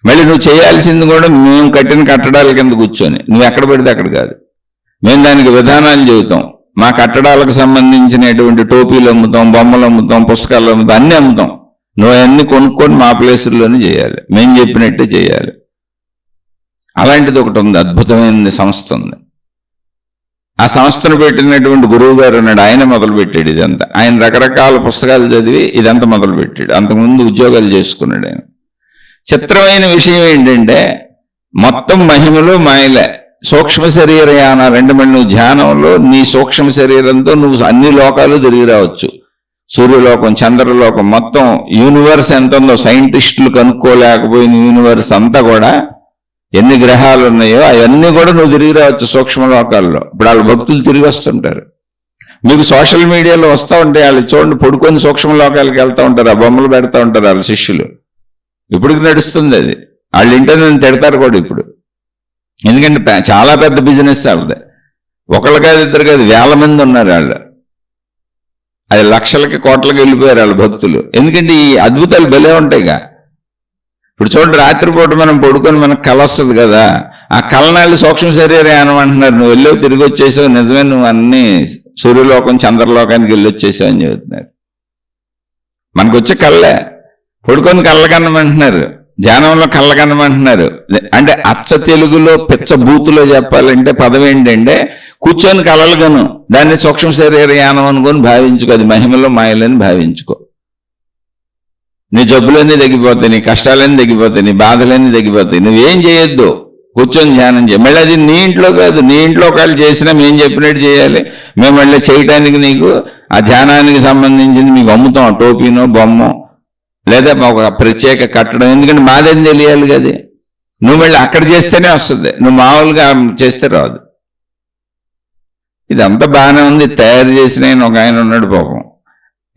మళ్ళీ నువ్వు చేయాల్సింది కూడా మేము కట్టిన కట్టడాల కింద కూర్చొని, నువ్వు ఎక్కడ పడితే అక్కడ కాదు. మేము దానికి విధానాలు చెబుతాం. మా కట్టడాలకు సంబంధించినటువంటి టోపీలు అమ్ముతాం, బొమ్మలు అమ్ముతాం, పుస్తకాలు అమ్ముతాం, అన్నీ అమ్ముతాం. నువ్వు అన్నీ కొనుక్కొని మా ప్లేసుల్లోనే చేయాలి, మేము చెప్పినట్టే చేయాలి. అలాంటిది ఒకటి ఉంది, అద్భుతమైన సంస్థ ఉంది. ఆ సంస్థను పెట్టినటువంటి గురువు గారు ఉన్నాడు, ఆయన మొదలు పెట్టాడు ఇదంతా. ఆయన రకరకాల పుస్తకాలు చదివి ఇదంతా మొదలు పెట్టాడు. అంతకుముందు ఉద్యోగాలు చేసుకున్నాడు ఆయన. చిత్రమైన విషయం ఏంటంటే, మొత్తం మహిమలు మాయలే. సూక్ష్మ శరీరయాన రెండుమణి, నువ్వు ధ్యానంలో నీ సూక్ష్మ శరీరంతో నువ్వు అన్ని లోకాలు తిరిగి రావచ్చు. సూర్యలోకం, చంద్రలోకం, మొత్తం యూనివర్స్ ఎంత ఉందో సైంటిస్టులు కనుక్కోలేకపోయిన యూనివర్స్ అంతా కూడా, ఎన్ని గ్రహాలు ఉన్నాయో అవన్నీ కూడా నువ్వు తిరిగి రావచ్చు సూక్ష్మ లోకాల్లో. ఇప్పుడు వాళ్ళ భక్తులు తిరిగి వస్తుంటారు. మీకు సోషల్ మీడియాలో వస్తూ ఉంటాయి, వాళ్ళు చూడండి పడుకొని సూక్ష్మ లోకాలకు వెళ్తూ ఉంటారు, ఆ బొమ్మలు పెడతా ఉంటారు వాళ్ళ శిష్యులు. ఇప్పటికి నడుస్తుంది అది. వాళ్ళు ఇంటర్నెట్ తిడతారు కూడా ఇప్పుడు, ఎందుకంటే చాలా పెద్ద బిజినెస్ అవుతుంది. ఒకళ్ళు కాదు, ఇద్దరు కాదు, వేల మంది ఉన్నారు వాళ్ళు. అది లక్షలకి కోట్లకి వెళ్ళిపోయారు వాళ్ళ భక్తులు. ఎందుకంటే ఈ అద్భుతాలు భలే ఉంటాయిగా. ఇప్పుడు చూడండి, రాత్రిపూట మనం పడుకొని మనకు కళ వస్తుంది కదా, ఆ కళనాళ్ళు సూక్ష్మ శరీరయానం అంటున్నారు. నువ్వు వెళ్ళి తిరిగి వచ్చేసావు, నిజమే, నువ్వు అన్ని సూర్యలోకం చంద్రలోకానికి వెళ్ళి వచ్చేసావు అని చెబుతున్నారు. మనకు వచ్చే కళ్ళే. పడుకొని కళ్ళకన్నమంటున్నారు, ధ్యానంలో కళ్ళకన్నమంటున్నారు. అంటే అచ్చ తెలుగులో పిచ్చ బూతులో చెప్పాలంటే పదం ఏంటంటే కూర్చొని కళలు కను, దాన్ని సూక్ష్మ శరీరయానం అనుకొని భావించుకో, అది మహిమలో మాయలని భావించుకో. నీ జబ్బులన్నీ తగ్గిపోతాయి, నీ కష్టాలన్నీ తగ్గిపోతాయి, నీ బాధలన్నీ తగ్గిపోతాయి. నువ్వేం చేయొద్దు, కూర్చొని ధ్యానం చేయి. మళ్ళీ అది నీ ఇంట్లో కాదు, నీ ఇంట్లో ఒకళ్ళు చేసినా మేము చెప్పినట్టు చేయాలి. మేము మళ్ళీ చేయటానికి నీకు ఆ ధ్యానానికి సంబంధించింది మీకు అమ్ముతాం, టోపీనో బొమ్మో లేదా ఒక ప్రత్యేక కట్టడం. ఎందుకంటే మాదేం తెలియాలి కదా, నువ్వు మళ్ళీ అక్కడ చేస్తేనే వస్తుంది, నువ్వు మామూలుగా చేస్తే రాదు. ఇదంతా బాగానే ఉంది, తయారు చేసిన ఒక ఆయన ఉన్నాడు పాపం.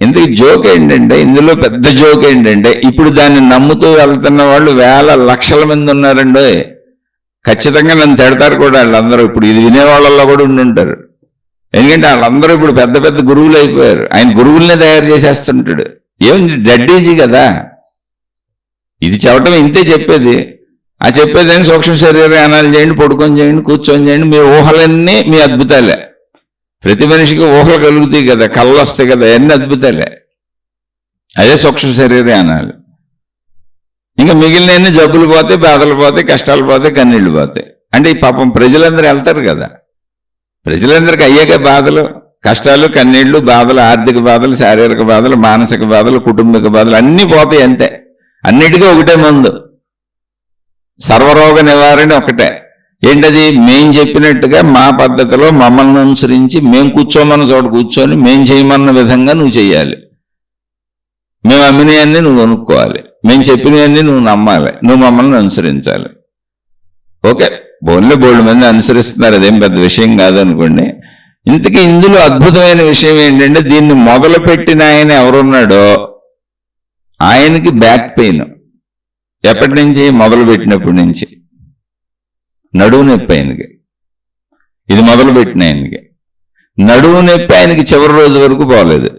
ఇందుకు జోక్ ఏంటంటే, ఇందులో పెద్ద జోక్ ఏంటంటే, ఇప్పుడు దాన్ని నమ్ముతూ వెళ్తున్న వాళ్ళు వేల లక్షల మంది ఉన్నారండి. ఖచ్చితంగా నన్ను తిడతారు కూడా వాళ్ళందరూ. ఇప్పుడు ఇది వినేవాళ్ళల్లో కూడా ఉండుంటారు. ఎందుకంటే వాళ్ళందరూ ఇప్పుడు పెద్ద పెద్ద గురువులు అయిపోయారు. ఆయన గురువులనే తయారు చేసేస్తుంటాడు. ఏం డెడ్ ఈజీ కదా ఇది చెప్పటం. ఇంతే చెప్పేది. ఆ చెప్పేదని సూక్ష్మ శరీరయానాలు చేయండి, పడుకొని చేయండి, కూర్చొని చేయండి, మీ ఊహలన్నీ మీ అద్భుతాలే. ప్రతి మనిషికి ఊహలు కలుగుతాయి కదా, కళ్ళు వస్తాయి కదా, అన్ని అద్భుతాలే. అదే సూక్ష్మ శరీరయానాలు. ఇంకా మిగిలిన జబ్బులు పోతాయి, బాధలు పోతాయి, కష్టాలు పోతాయి, కన్నీళ్లు పోతాయి. అంటే ఈ పాపం ప్రజలందరూ వెళ్తారు కదా, ప్రజలందరికీ అయ్యాక బాధలు, కష్టాలు, కన్నీళ్లు, బాధలు, ఆర్థిక బాధలు, శారీరక బాధలు, మానసిక బాధలు, కుటుంబిక బాధలు అన్నీ పోతాయి అంతే. అన్నిటికీ ఒకటే మందు, సర్వరోగ నివారణ ఒకటే. ఏంటది? మేం చెప్పినట్టుగా మా పద్ధతిలో మమ్మల్ని అనుసరించి మేము కూర్చోమన్న చోట కూర్చొని మేం చేయమన్న విధంగా నువ్వు చెయ్యాలి. మేము అమ్మినవన్నీ నువ్వు కొనుక్కోవాలి, మేము చెప్పినవన్నీ నువ్వు నమ్మాలి, నువ్వు మమ్మల్ని అనుసరించాలి. ఓకే, బోల్డ్ మంది అనుసరిస్తున్నారు, అదేం పెద్ద విషయం కాదనుకోండి. ఇంతకీ ఇందులో అద్భుతమైన విషయం ఏంటంటే, దీన్ని మొదలుపెట్టిన ఆయన ఎవరున్నాడో ఆయనకి బ్యాక్ పెయిన్. ఎప్పటి నుంచి? మొదలుపెట్టినప్పటి నుంచి నడువు నొప్పి ఆయనకి. ఇది మొదలుపెట్టిన ఆయనకి నడువు నొప్పి ఆయనకి చివరి రోజు వరకు పోలేదు.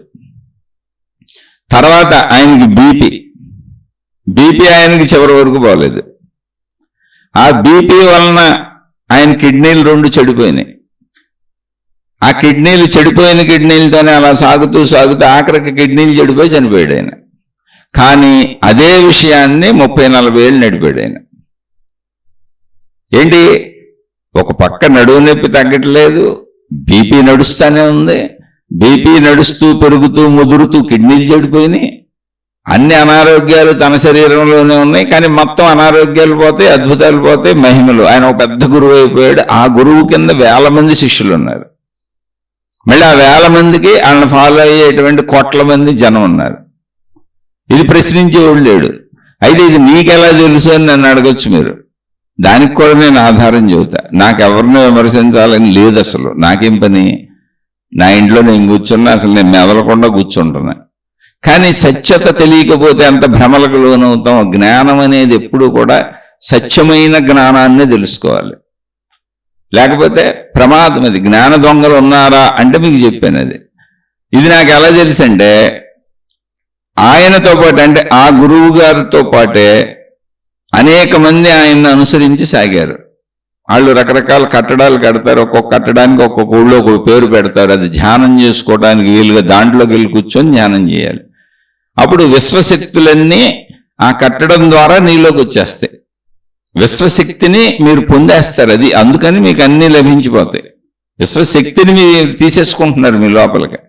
తర్వాత ఆయనకి బీపీ ఆయనకి చివరి వరకు పోలేదు. ఆ బీపీ వలన ఆయన కిడ్నీలు 2 చెడిపోయినాయి. ఆ కిడ్నీలు చెడిపోయిన కిడ్నీలతోనే అలా సాగుతూ ఆఖరికి కిడ్నీలు చెడిపోయి చనిపోయాడు ఆయన. కానీ అదే విషయాన్ని 30-40 ఏళ్ళు నడిపాడు ఆయన. ఏంటి? ఒక పక్క నడువు నొప్పి తగ్గట్లేదు, బీపీ నడుస్తూనే ఉంది, బీపీ నడుస్తూ పెరుగుతూ ముదురుతూ కిడ్నీలు చెడిపోయినాయి, అన్ని అనారోగ్యాలు తన శరీరంలోనే ఉన్నాయి. కానీ మొత్తం అనారోగ్యాలు పోతాయి, అద్భుతాలు పోతాయి, మహిమలు. ఆయన ఒక పెద్ద గురువు అయిపోయాడు. ఆ గురువు కింద వేల మంది శిష్యులు ఉన్నారు. మళ్ళీ ఆ వేల మందికి ఆయన ఫాలో అయ్యేటువంటి కోట్ల మంది జనం ఉన్నారు. ఇది ప్రశ్నించేవాడు లేడు. అయితే ఇది నీకెలా తెలుసు అని నన్ను అడగచ్చు మీరు. దానికి కూడా నేను ఆధారం చెబుతా. నాకెవరిని విమర్శించాలని లేదు అసలు. నాకేం పని? నా ఇంట్లో నేను కూర్చున్నా, అసలు నేను మెదలకుండా కూర్చుంటున్నా. కానీ సత్యత తెలియకపోతే అంత భ్రమలకు లోనవుతాం. జ్ఞానం అనేది ఎప్పుడు కూడా సత్యమైన జ్ఞానాన్ని తెలుసుకోవాలి, లేకపోతే ప్రమాదం. అది జ్ఞాన దొంగలు ఉన్నారా అంటే మీకు చెప్పాను. అది ఇది నాకు ఎలా తెలుసు అంటే, ఆయనతో పాటు అంటే ఆ గురువు గారితో పాటే అనేక మంది ఆయన్ని అనుసరించి సాగారు. వాళ్ళు రకరకాల కట్టడాలు కడతారు, ఒక్కొక్క కట్టడానికి ఒక్కొక్క ఊళ్ళో ఒక పేరు పెడతారు. అది ధ్యానం చేసుకోవడానికి వీలుగా దాంట్లోకి వెళ్ళి కూర్చొని ధ్యానం చేయాలి. అప్పుడు విశ్వశక్తులన్నీ ఆ కట్టడం ద్వారా నీలోకి వచ్చేస్తాయి. విశ్వశక్తిని మీరు పొందేస్తారు. అది అందుకని మీకు అన్నీ లభించిపోతాయి. విశ్వశక్తిని మీరు తీసేసుకుంటున్నారు మీ లోపలికి.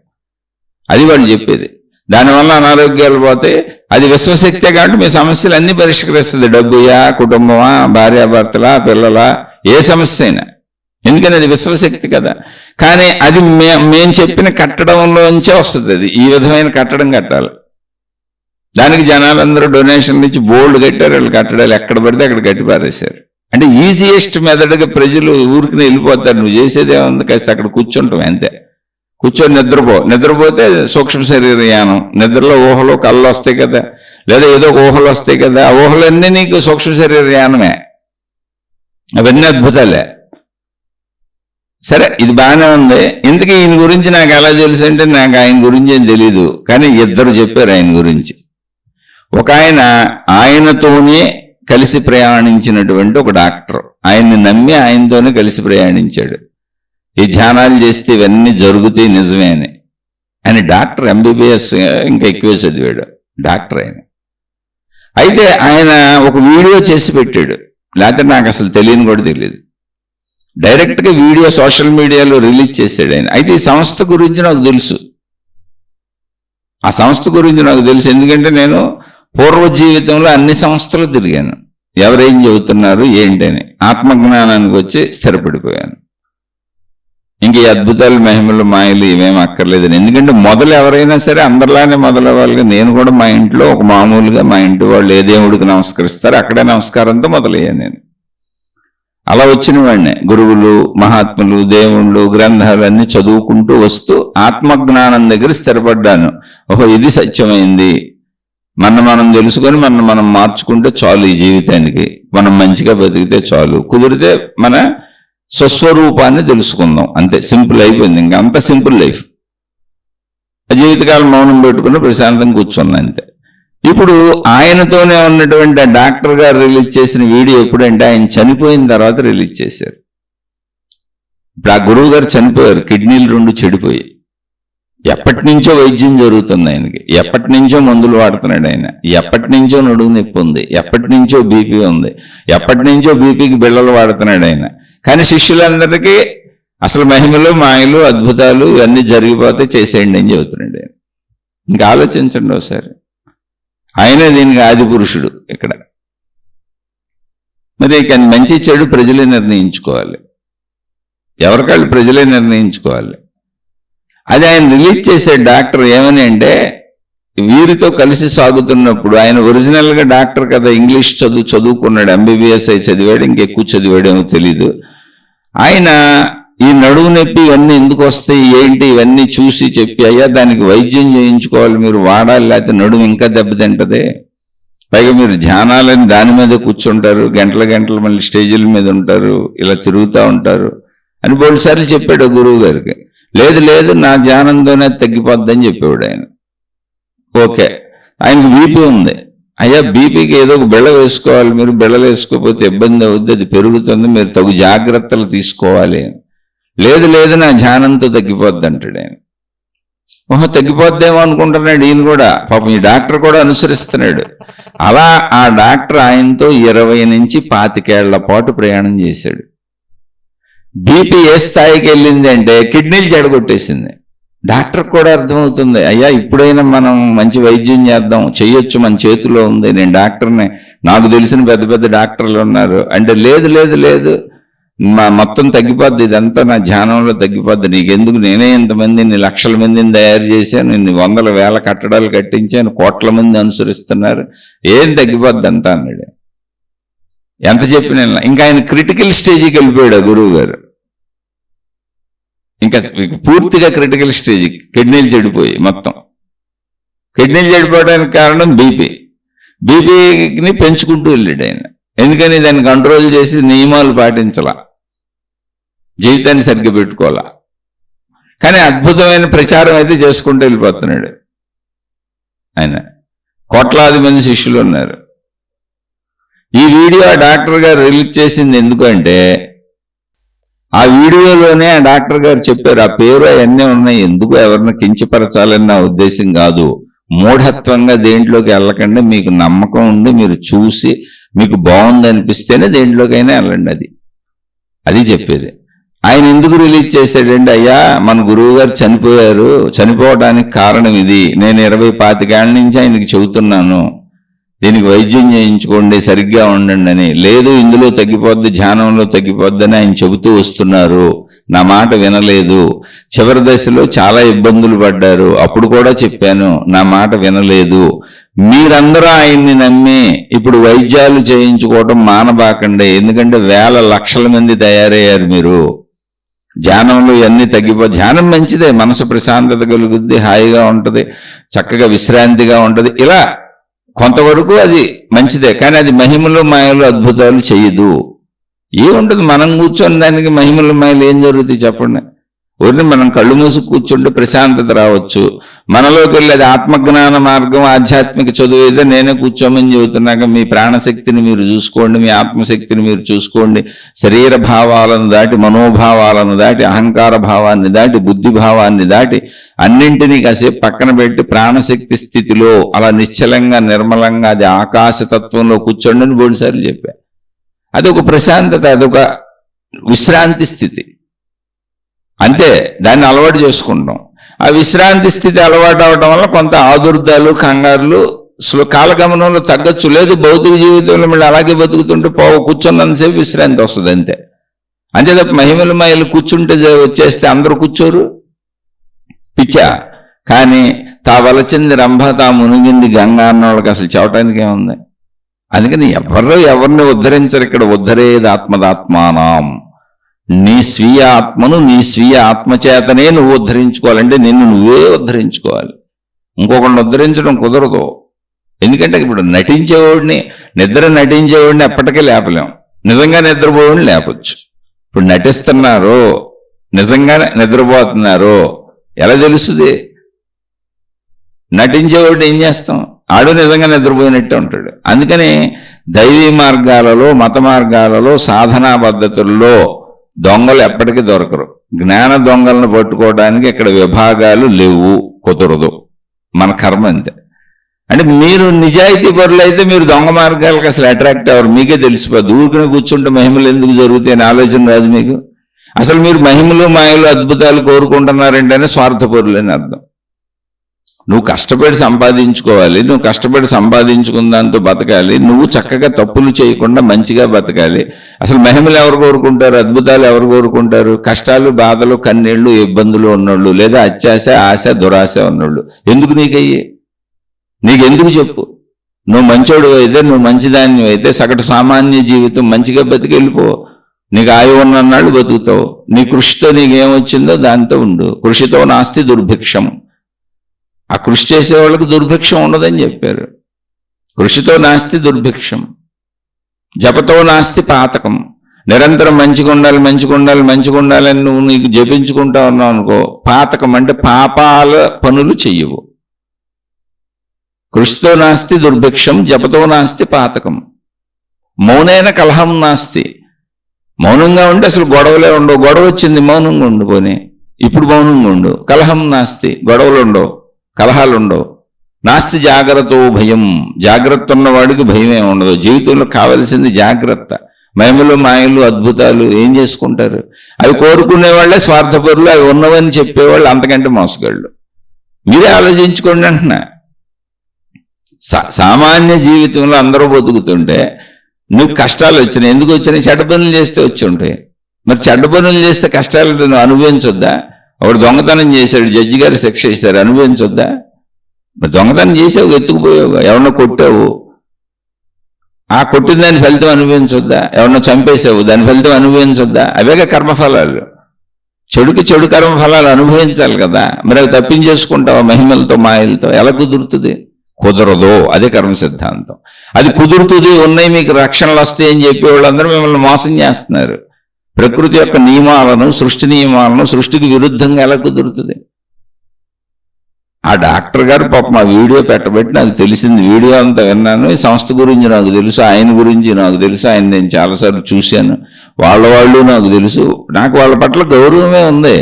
అది వాళ్ళు చెప్పేది. దానివల్ల అనారోగ్యాలు పోతే అది విశ్వశక్తే కాబట్టి మీ సమస్యలు అన్ని పరిష్కరిస్తుంది. డబ్బుయా, కుటుంబమా, భార్యాభర్తలా, పిల్లలా, ఏ సమస్య అయినా. ఎందుకని అది విశ్వశక్తి కదా. కానీ అది మేము చెప్పిన కట్టడంలోంచే వస్తుంది. అది ఈ విధమైన కట్టడం కట్టాలి. దానికి జనాలందరూ డొనేషన్లు ఇచ్చి బోల్డ్ కట్టారు. వాళ్ళు కట్టడాలు ఎక్కడ పడితే అక్కడ కట్టి పారేశారు. అంటే ఈజియెస్ట్ మెథడ్గా ప్రజలు ఊరికి వెళ్ళిపోతారు. నువ్వు చేసేదేముంది, కాస్త అక్కడ కూర్చుంటాం అంతే. కూర్చొని నిద్రపోతే సూక్ష్మ శరీరయానం. నిద్రలో ఊహలు, కళ్ళు వస్తాయి కదా, లేదా ఏదో ఒక ఊహలు వస్తాయి కదా. ఆ ఊహలన్నీ నీకు సూక్ష్మ శరీరయానమే. అవన్నీ అద్భుతాలే. సరే, ఇది బాగానే ఉంది. ఇంతకీ ఈయన గురించి నాకు ఎలా తెలుసు అంటే, నాకు ఆయన గురించి ఏం తెలీదు, కానీ ఇద్దరు చెప్పారు ఆయన గురించి. ఒక ఆయనతోనే కలిసి ప్రయాణించినటువంటి ఒక డాక్టర్, ఆయన్ని నమ్మి ఆయనతోనే కలిసి ప్రయాణించాడు. ఈ ధ్యానాలు చేస్తే ఇవన్నీ జరుగుతాయి నిజమే అని. ఆయన డాక్టర్, ఎంబీబీఎస్ ఇంకా ఎక్కువ చదివాడు డాక్టర్ ఆయన. అయితే ఆయన ఒక వీడియో చేసి పెట్టాడు, లేకపోతే నాకు అసలు తెలియని కూడా తెలియదు. డైరెక్ట్గా వీడియో సోషల్ మీడియాలో రిలీజ్ చేశాడు ఆయన. అయితే ఈ సంస్థ గురించి నాకు తెలుసు, ఆ సంస్థ గురించి నాకు తెలుసు. ఎందుకంటే నేను పూర్వ జీవితంలో అన్ని సంస్థలు తిరిగాను, ఎవరేం చెబుతున్నారు ఏంటని. ఆత్మజ్ఞానానికి వచ్చి స్థిరపడిపోయాను. ఇంక ఈ అద్భుతాలు, మహిమలు, మాయలు ఇవేం అక్కర్లేదు. ఎందుకంటే మొదలు ఎవరైనా సరే అందరిలానే మొదలవ్వాలిగా. నేను కూడా మా ఇంట్లో ఒక మామూలుగా మా ఇంటి వాళ్ళు ఏ దేవుడికి నమస్కరిస్తారు అక్కడే నమస్కారంతో మొదలయ్యాను నేను. అలా వచ్చిన వాడినే. గురువులు, మహాత్ములు, దేవుళ్ళు, గ్రంథాలు అన్ని చదువుకుంటూ వస్తూ ఆత్మజ్ఞానం దగ్గర స్థిరపడ్డాను. ఓహో, ఇది సత్యమైంది, మనం తెలుసుకొని మనం మార్చుకుంటే చాలు. ఈ జీవితానికి మనం మంచిగా బతికితే చాలు. కుదిరితే మన స్వస్వరూపాన్ని తెలుసుకుందాం, అంతే. సింపుల్ అయిపోయింది. ఇంకా అంత సింపుల్ లైఫ్. జీవితకాలం మౌనం పెట్టుకుని ప్రశాంతంగా కూర్చున్నా అంతే. ఇప్పుడు ఆయనతోనే ఉన్నటువంటి డాక్టర్ గారు రిలీజ్ చేసిన వీడియో ఎప్పుడంటే ఆయన చనిపోయిన తర్వాత రిలీజ్ చేశారు. ఇప్పుడు ఆ గురువు గారు చనిపోయారు, కిడ్నీలు 2 చెడిపోయి. ఎప్పటి నుంచో వైద్యం జరుగుతుంది ఆయనకి, ఎప్పటి నుంచో మందులు వాడుతున్నాడు ఆయన, ఎప్పటి నుంచో నడుము నొప్పి ఉంది, ఎప్పటి నుంచో బీపీ ఉంది, ఎప్పటి నుంచో బీపీకి బిళ్ళలు వాడుతున్నాడు ఆయన. కానీ శిష్యులందరికీ అసలు మహిమలు, మాయలు, అద్భుతాలు ఇవన్నీ జరిగిపోతే చేసేయండి అని చెబుతున్నాడు ఆయన. ఇంకా ఆలోచించండి ఒకసారి. ఆయనే దీనికి ఆది పురుషుడు ఇక్కడ. మరి ఇక మంచి చెడు ప్రజలే నిర్ణయించుకోవాలి, ఎవరికాళ్ళు ప్రజలే నిర్ణయించుకోవాలి. అది ఆయన రిలీజ్ చేసే డాక్టర్ ఏమని అంటే, వీరితో కలిసి సాగుతున్నప్పుడు ఆయన ఒరిజినల్గా డాక్టర్ కదా, ఇంగ్లీష్ చదువుకున్నాడు, ఎంబీబీఎస్ అయి చదివాడు, ఇంకెక్కువ చదివాడేమో తెలీదు. ఆయన ఈ నడువు నొప్పి ఇవన్నీ ఎందుకు వస్తాయి ఏంటి ఇవన్నీ చూసి చెప్పి, అయ్యా దానికి వైద్యం చేయించుకోవాలి, మీరు వాడాలి, లేకపోతే నడుము ఇంకా దెబ్బతింటది, పైగా మీరు ధ్యానాలని దాని మీద కూర్చుంటారు, గంటలు మళ్ళీ స్టేజీల మీద ఉంటారు, ఇలా తిరుగుతూ ఉంటారు అని బోల్డ్ చెప్పాడు గురువు గారికి. లేదు నా ధ్యానంతోనే తగ్గిపోద్దని చెప్పేవాడు ఆయన. ఓకే, ఆయనకు బీపీ ఉంది. అయ్యా బీపీకి ఏదో ఒక బిళ్ళ వేసుకోవాలి, మీరు బిళ్ళలు వేసుకోకపోతే ఇబ్బంది అవుద్ది, అది పెరుగుతుంది, మీరు తగు జాగ్రత్తలు తీసుకోవాలి. లేదు నా ధ్యానంతో తగ్గిపోద్ది అంటాడు ఆయన. ఓహో, తగ్గిపోద్దేమో అనుకుంటున్నాడు ఈయన కూడా. పాపం ఈ డాక్టర్ కూడా అనుసరిస్తున్నాడు. అలా ఆ డాక్టర్ ఆయనతో 20 నుంచి 25 ఏళ్ల పాటు ప్రయాణం చేశాడు. బీపీ ఏ స్థాయికి వెళ్ళింది అంటే కిడ్నీలు చెడగొట్టేసింది. డాక్టర్ కూడా అర్థమవుతుంది, అయ్యా ఇప్పుడైనా మనం మంచి వైద్యం చేద్దాం, చెయ్యొచ్చు, మన చేతిలో ఉంది, నేను డాక్టర్ని, నాకు తెలిసిన పెద్ద డాక్టర్లు ఉన్నారు అంటే, లేదు మొత్తం తగ్గిపోద్ది, ఇదంతా నా ధ్యానంలో తగ్గిపోద్ది, నీకెందుకు, నేనే ఇంతమందిని లక్షల మందిని తయారు చేశాను, ఇన్ని 100,000 కట్టడాలు కట్టించాను, కోట్ల మంది అనుసరిస్తున్నారు, ఏం తగ్గిపోద్ది అంతా అన్నాడు. ఎంత చెప్పిన ఇంకా ఆయన క్రిటికల్ స్టేజ్కి వెళ్ళిపోయాడు ఆ గురువు గారు. ఇంకా పూర్తిగా క్రిటికల్ స్టేజ్, కిడ్నీలు చెడిపోయి మొత్తం. కిడ్నీలు చెడిపోవడానికి కారణం బీపీని పెంచుకుంటూ వెళ్ళాడు ఆయన. ఎందుకని దాన్ని కంట్రోల్ చేసి నియమాలు పాటించాల, జీవితాన్ని సరిగ్గా పెట్టుకోవాలా. కానీ అద్భుతమైన ప్రచారం అయితే చేసుకుంటూ వెళ్ళిపోతున్నాడు ఆయన. కోట్లాది మంది శిష్యులు ఉన్నారు. ఈ వీడియో ఆ డాక్టర్ గారు రిలీజ్ చేసింది ఎందుకంటే, ఆ వీడియోలోనే ఆ డాక్టర్ గారు చెప్పారు, ఆ పేరు అవన్నీ ఉన్నాయి, ఎందుకు ఎవరిని కించపరచాలని నా ఉద్దేశం కాదు, మూఢత్వంగా దేంట్లోకి వెళ్ళకండి, మీకు నమ్మకం ఉండి మీరు చూసి మీకు బాగుంది అనిపిస్తేనే దేంట్లోకైనా వెళ్ళండి, అది చెప్పేది. ఆయన ఎందుకు రిలీజ్ చేశాడండి, అయ్యా మన గురువు గారు చనిపోయారు, చనిపోవడానికి కారణం ఇది, నేను 20-25 ఏళ్ల నుంచి ఆయనకి చెబుతున్నాను, దీనికి వైద్యం చేయించుకోండి, సరిగ్గా ఉండండి అని. లేదు ఇందులో తగ్గిపోద్ది, ధ్యానంలో తగ్గిపోద్దని ఆయన చెబుతూ వస్తున్నారు, నా మాట వినలేదు. చివరి దశలో చాలా ఇబ్బందులు పడ్డారు, అప్పుడు కూడా చెప్పాను, నా మాట వినలేదు. మీరందరూ ఆయన్ని నమ్మి ఇప్పుడు వైద్యాలు చేయించుకోవడం మానబాకండి, ఎందుకంటే వేల లక్షల మంది తయారయ్యారు మీరు. ధ్యానంలో ఇవన్నీ ధ్యానం మంచిదే, మనసు ప్రశాంతత కలుగుద్ది, హాయిగా ఉంటుంది, చక్కగా విశ్రాంతిగా ఉంటుంది, ఇలా కొంతవరకు అది మంచిదే. కానీ అది మహిమలు, మాయలు, అద్భుతాలు చెయ్యదు. ఏముంటుంది మనం కూర్చొని దానికి మహిమలు మాయలు ఏం జరుగుతాయి చెప్పండి. ఊరిని మనం కళ్ళు మూసి కూర్చుంటే ప్రశాంతత రావచ్చు. మనలోకి వెళ్ళేది ఆత్మజ్ఞాన మార్గం, ఆధ్యాత్మిక చదువు అయితే నేనే కూర్చోమని చెబుతున్నాక మీ ప్రాణశక్తిని మీరు చూసుకోండి, మీ ఆత్మశక్తిని మీరు చూసుకోండి. శరీర భావాలను దాటి, మనోభావాలను దాటి, అహంకార భావాన్ని దాటి, బుద్ధి భావాన్ని దాటి అన్నింటినీ కాసేపు పక్కన పెట్టి ప్రాణశక్తి స్థితిలో అలా నిశ్చలంగా నిర్మలంగా అది ఆకాశతత్వంలో కూర్చోండి అని బోడిసార్లు చెప్పా. అదొక ప్రశాంతత, అదొక విశ్రాంతి స్థితి. అంతే, దాన్ని అలవాటు చేసుకుంటాం. ఆ విశ్రాంతి స్థితి అలవాటు అవడం వల్ల కొంత ఆదుర్దాలు, కంగారులు కాలగమనంలో తగ్గచ్చు. లేదు భౌతిక జీవితంలో మళ్ళీ అలాగే బతుకుతుంటే కూర్చున్నంతసేపు విశ్రాంతి వస్తుంది అంతే. అంతే తప్ప మహిమల మాయలు కూర్చుంటే వచ్చేస్తే అందరూ కూర్చోరు, పిచ్చా. కానీ తా వలచింది రంభ, తా మునిగింది గంగా అన్న వాళ్ళకి అసలు చెప్పడానికి ఏముంది? అందుకని ఎవరిని ఉద్ధరించరు ఇక్కడ. ఉద్ధరేది ఆత్మదాత్మానం. నీ స్వీయ ఆత్మను నీ స్వీయ ఆత్మచేతనే నువ్వు ఉద్ధరించుకోవాలంటే నిన్ను నువ్వే ఉద్ధరించుకోవాలి. ఇంకొకరిని ఉద్ధరించడం కుదరదు. ఎందుకంటే ఇప్పుడు నిద్ర నటించేవాడిని ఎప్పటికీ లేపలేం, నిజంగా నిద్రపోవాడిని లేపచ్చు. ఇప్పుడు నటిస్తున్నారు, నిజంగా నిద్రపోతున్నారు ఎలా తెలుస్తుంది? నటించేవాడిని ఏం చేస్తాం? ఆడు నిజంగా నిద్రపోయినట్టే ఉంటాడు. అందుకని దైవీ మార్గాలలో, మత మార్గాలలో, సాధనా పద్ధతుల్లో దొంగలు ఎప్పటికీ దొరకరు. జ్ఞాన దొంగలను పట్టుకోవడానికి ఇక్కడ విభాగాలు లేవు, కుదరదు. మన కర్మ అంతే. అంటే మీరు నిజాయితీ పరులు అయితే మీరు దొంగ మార్గాలకు అసలు అట్రాక్ట్ అవ్వరు, మీకే తెలిసిపోద్ది. ఊరికనే కూర్చుంటే మహిమలు ఎందుకు జరుగుతాయి అని ఆలోచన రాదు మీకు. అసలు మీరు మహిమలు మాయలు అద్భుతాలు కోరుకుంటున్నారంటేనే స్వార్థపరులని అర్థం. నువ్వు కష్టపడి సంపాదించుకోవాలి, నువ్వు కష్టపడి సంపాదించుకున్న దాంతో బతకాలి, నువ్వు చక్కగా తప్పులు చేయకుండా మంచిగా బతకాలి. అసలు మహిమలు ఎవరు కోరుకుంటారు? అద్భుతాలు ఎవరు కోరుకుంటారు? కష్టాలు, బాధలు, కన్నీళ్లు, ఇబ్బందులు ఉన్నోళ్ళు, లేదా అత్యాశ, ఆశ, దురాశ ఉన్నోళ్ళు. ఎందుకు నీకయ్యి? నీకెందుకు చెప్పు? నువ్వు మంచోడు అయితే, నువ్వు మంచిదాన్ని అయితే సగటు సామాన్య జీవితం మంచిగా బతికి వెళ్ళిపో. నీకు ఆయువు ఉన్నన్నాళ్ళు బతుకుతావు. నీ కృషితో నీకేమొచ్చిందో దాంతో ఉండు. కృషితో నాస్తి దుర్భిక్షం. ఆ కృషి చేసేవాళ్ళకి దుర్భిక్షం ఉండదని చెప్పారు. కృషితో నాస్తి దుర్భిక్షం, జపతో నాస్తి పాతకం. నిరంతరం మంచిగా ఉండాలి, మంచిగా ఉండాలి, మంచిగా ఉండాలని నువ్వు నీకు జపించుకుంటా ఉన్నావు అనుకో, పాతకం అంటే పాపాల పనులు చెయ్యవు. కృషితో నాస్తి దుర్భిక్షం, జపతో నాస్తి పాతకం. మౌనైన కలహం నాస్తి. మౌనంగా ఉంటే అసలు గొడవలే ఉండవు. గొడవ వచ్చింది, మౌనంగా ఉండిపోని. ఇప్పుడు మౌనంగా ఉండు. కలహం నాస్తి, గొడవలు ఉండవు, కలహాలు ఉండవు. నాస్తి జాగ్రత్త భయం. జాగ్రత్త ఉన్నవాడికి భయమే ఉండదు. జీవితంలో కావలసింది జాగ్రత్త. మహిమలు మాయలు అద్భుతాలు ఏం చేసుకుంటారు? అవి కోరుకునే వాళ్ళే స్వార్థపరులు, అవి ఉన్నవని చెప్పేవాళ్ళు అంతకంటే మోసగాళ్ళు. మీరే ఆలోచించుకోండి అంటున్నా. సామాన్య జీవితంలో అందరూ బతుకుతుంటే నువ్వు కష్టాలు వచ్చినాయి. ఎందుకు వచ్చినాయి? చెడ్డ పనులు చేస్తే వచ్చి ఉంటాయి. మరి చెడ్డ పనులు చేస్తే కష్టాలు నువ్వు అనుభవించొద్దా? ఒకడు దొంగతనం చేశాడు, జడ్జి గారు శిక్ష ఇస్తారు, అనుభవించొద్దా? మరి దొంగతనం చేసావు, ఎత్తుకుపోయావు, ఎవరన్నా కొట్టావు, ఆ కొట్టిన దాని ఫలితం అనుభవించొద్దా? ఎవరన్నా చంపేసావు, దాని ఫలితం అనుభవించొద్దా? అవేగా కర్మఫలాలు. చెడుకి చెడు కర్మఫలాలు అనుభవించాలి కదా. మరి అవి తప్పించేసుకుంటావా మహిమలతో మాయలతో? ఎలా కుదురుతుంది? కుదరదు. అదే కర్మ సిద్ధాంతం. అది కుదురుతుంది, ఉన్నాయి మీకు రక్షణలు వస్తాయని చెప్పేవాళ్ళందరూ మిమ్మల్ని మోసం చేస్తున్నారు. ప్రకృతి యొక్క నియమాలను, సృష్టి నియమాలను సృష్టికి విరుద్ధంగా ఎలా కుదురుతుంది? ఆ డాక్టర్ గారు పాపం ఆ వీడియో పెట్టబట్టి నాకు తెలిసింది. వీడియో అంతా విన్నాను. ఈ సంస్థ గురించి నాకు తెలుసు, ఆయన గురించి నాకు తెలుసు, ఆయన నేను చాలాసార్లు చూశాను. వాళ్ళు నాకు తెలుసు. నాకు వాళ్ళ పట్ల గౌరవమే ఉంది.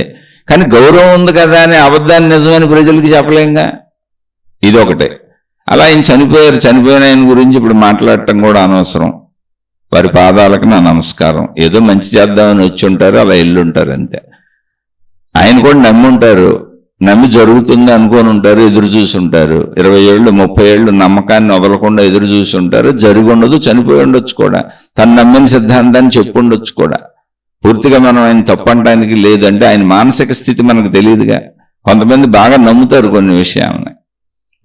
కానీ గౌరవం ఉంది కదా అని అబద్ధాన్ని నిజమని ప్రజలకి చెప్పలేంగా. ఇదొకటే. అలా ఆయన చనిపోయిన ఆయన గురించి ఇప్పుడు మాట్లాడటం కూడా అనవసరం. వారి పాదాలకు నా నమస్కారం. ఏదో మంచి చేద్దామని వచ్చి ఉంటారు, అలా వెళ్ళుంటారు అంతే. ఆయన కూడా నమ్మి ఉంటారు, నమ్మి జరుగుతుంది అనుకొని ఉంటారు, ఎదురు చూసి ఉంటారు. 20 ఏళ్ళు 30 ఏళ్ళు నమ్మకాన్ని వదలకుండా ఎదురు చూసి ఉంటారు. జరిగి ఉండదు, చనిపోయి ఉండొచ్చు కూడా, తను నమ్మిన సిద్ధాంతాన్ని చెప్పుండొచ్చు కూడా. పూర్తిగా మనం ఆయన తప్పనటానికి లేదంటే ఆయన మానసిక స్థితి మనకు తెలియదుగా. కొంతమంది బాగా నమ్ముతారు కొన్ని విషయాలని.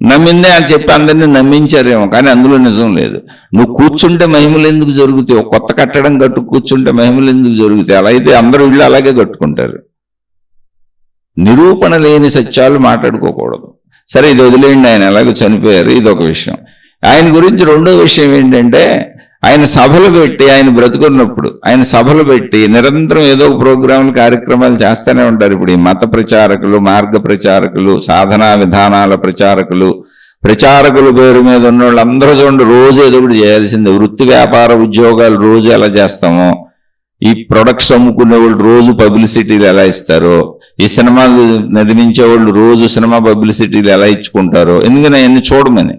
నమ్మిందే అని చెప్పి అందరినీ నమ్మించారేమో, కానీ అందులో నిజం లేదు. నువ్వు కూర్చుంటే మహిమలు ఎందుకు జరుగుతాయి? ఒక కొత్త కట్టడం కట్టు కూర్చుంటే మహిమలు ఎందుకు జరుగుతాయి? అలా అయితే అందరూ ఇళ్ళు అలాగే కట్టుకుంటారు. నిరూపణ లేని సత్యాలు మాట్లాడుకోకూడదు. సరే, ఇది వదిలేయండి. ఆయన ఎలాగో చనిపోయారు, ఇది ఒక విషయం. ఆయన గురించి రెండో విషయం ఏంటంటే, ఆయన సభలు పెట్టి, ఆయన బ్రతుకున్నప్పుడు ఆయన సభలు పెట్టి నిరంతరం ఏదో ఒక ప్రోగ్రాంలు కార్యక్రమాలు చేస్తూనే ఉంటారు. ఇప్పుడు ఈ మత ప్రచారకులు, మార్గ ప్రచారకులు, సాధనా విధానాల ప్రచారకుల పేరు మీద ఉన్న వాళ్ళు అందరూ చూడండి, రోజు ఏదో ఒకటి చేయాల్సిందే. వృత్తి వ్యాపార ఉద్యోగాలు రోజు ఎలా చేస్తామో, ఈ ప్రొడక్ట్స్ అమ్ముకునే వాళ్ళు రోజు పబ్లిసిటీలు ఎలా ఇస్తారో, ఈ సినిమాలు నిర్మించే వాళ్ళు రోజు సినిమా పబ్లిసిటీలు ఎలా ఇచ్చుకుంటారో, ఎందుకని అవన్నీ చూడమని.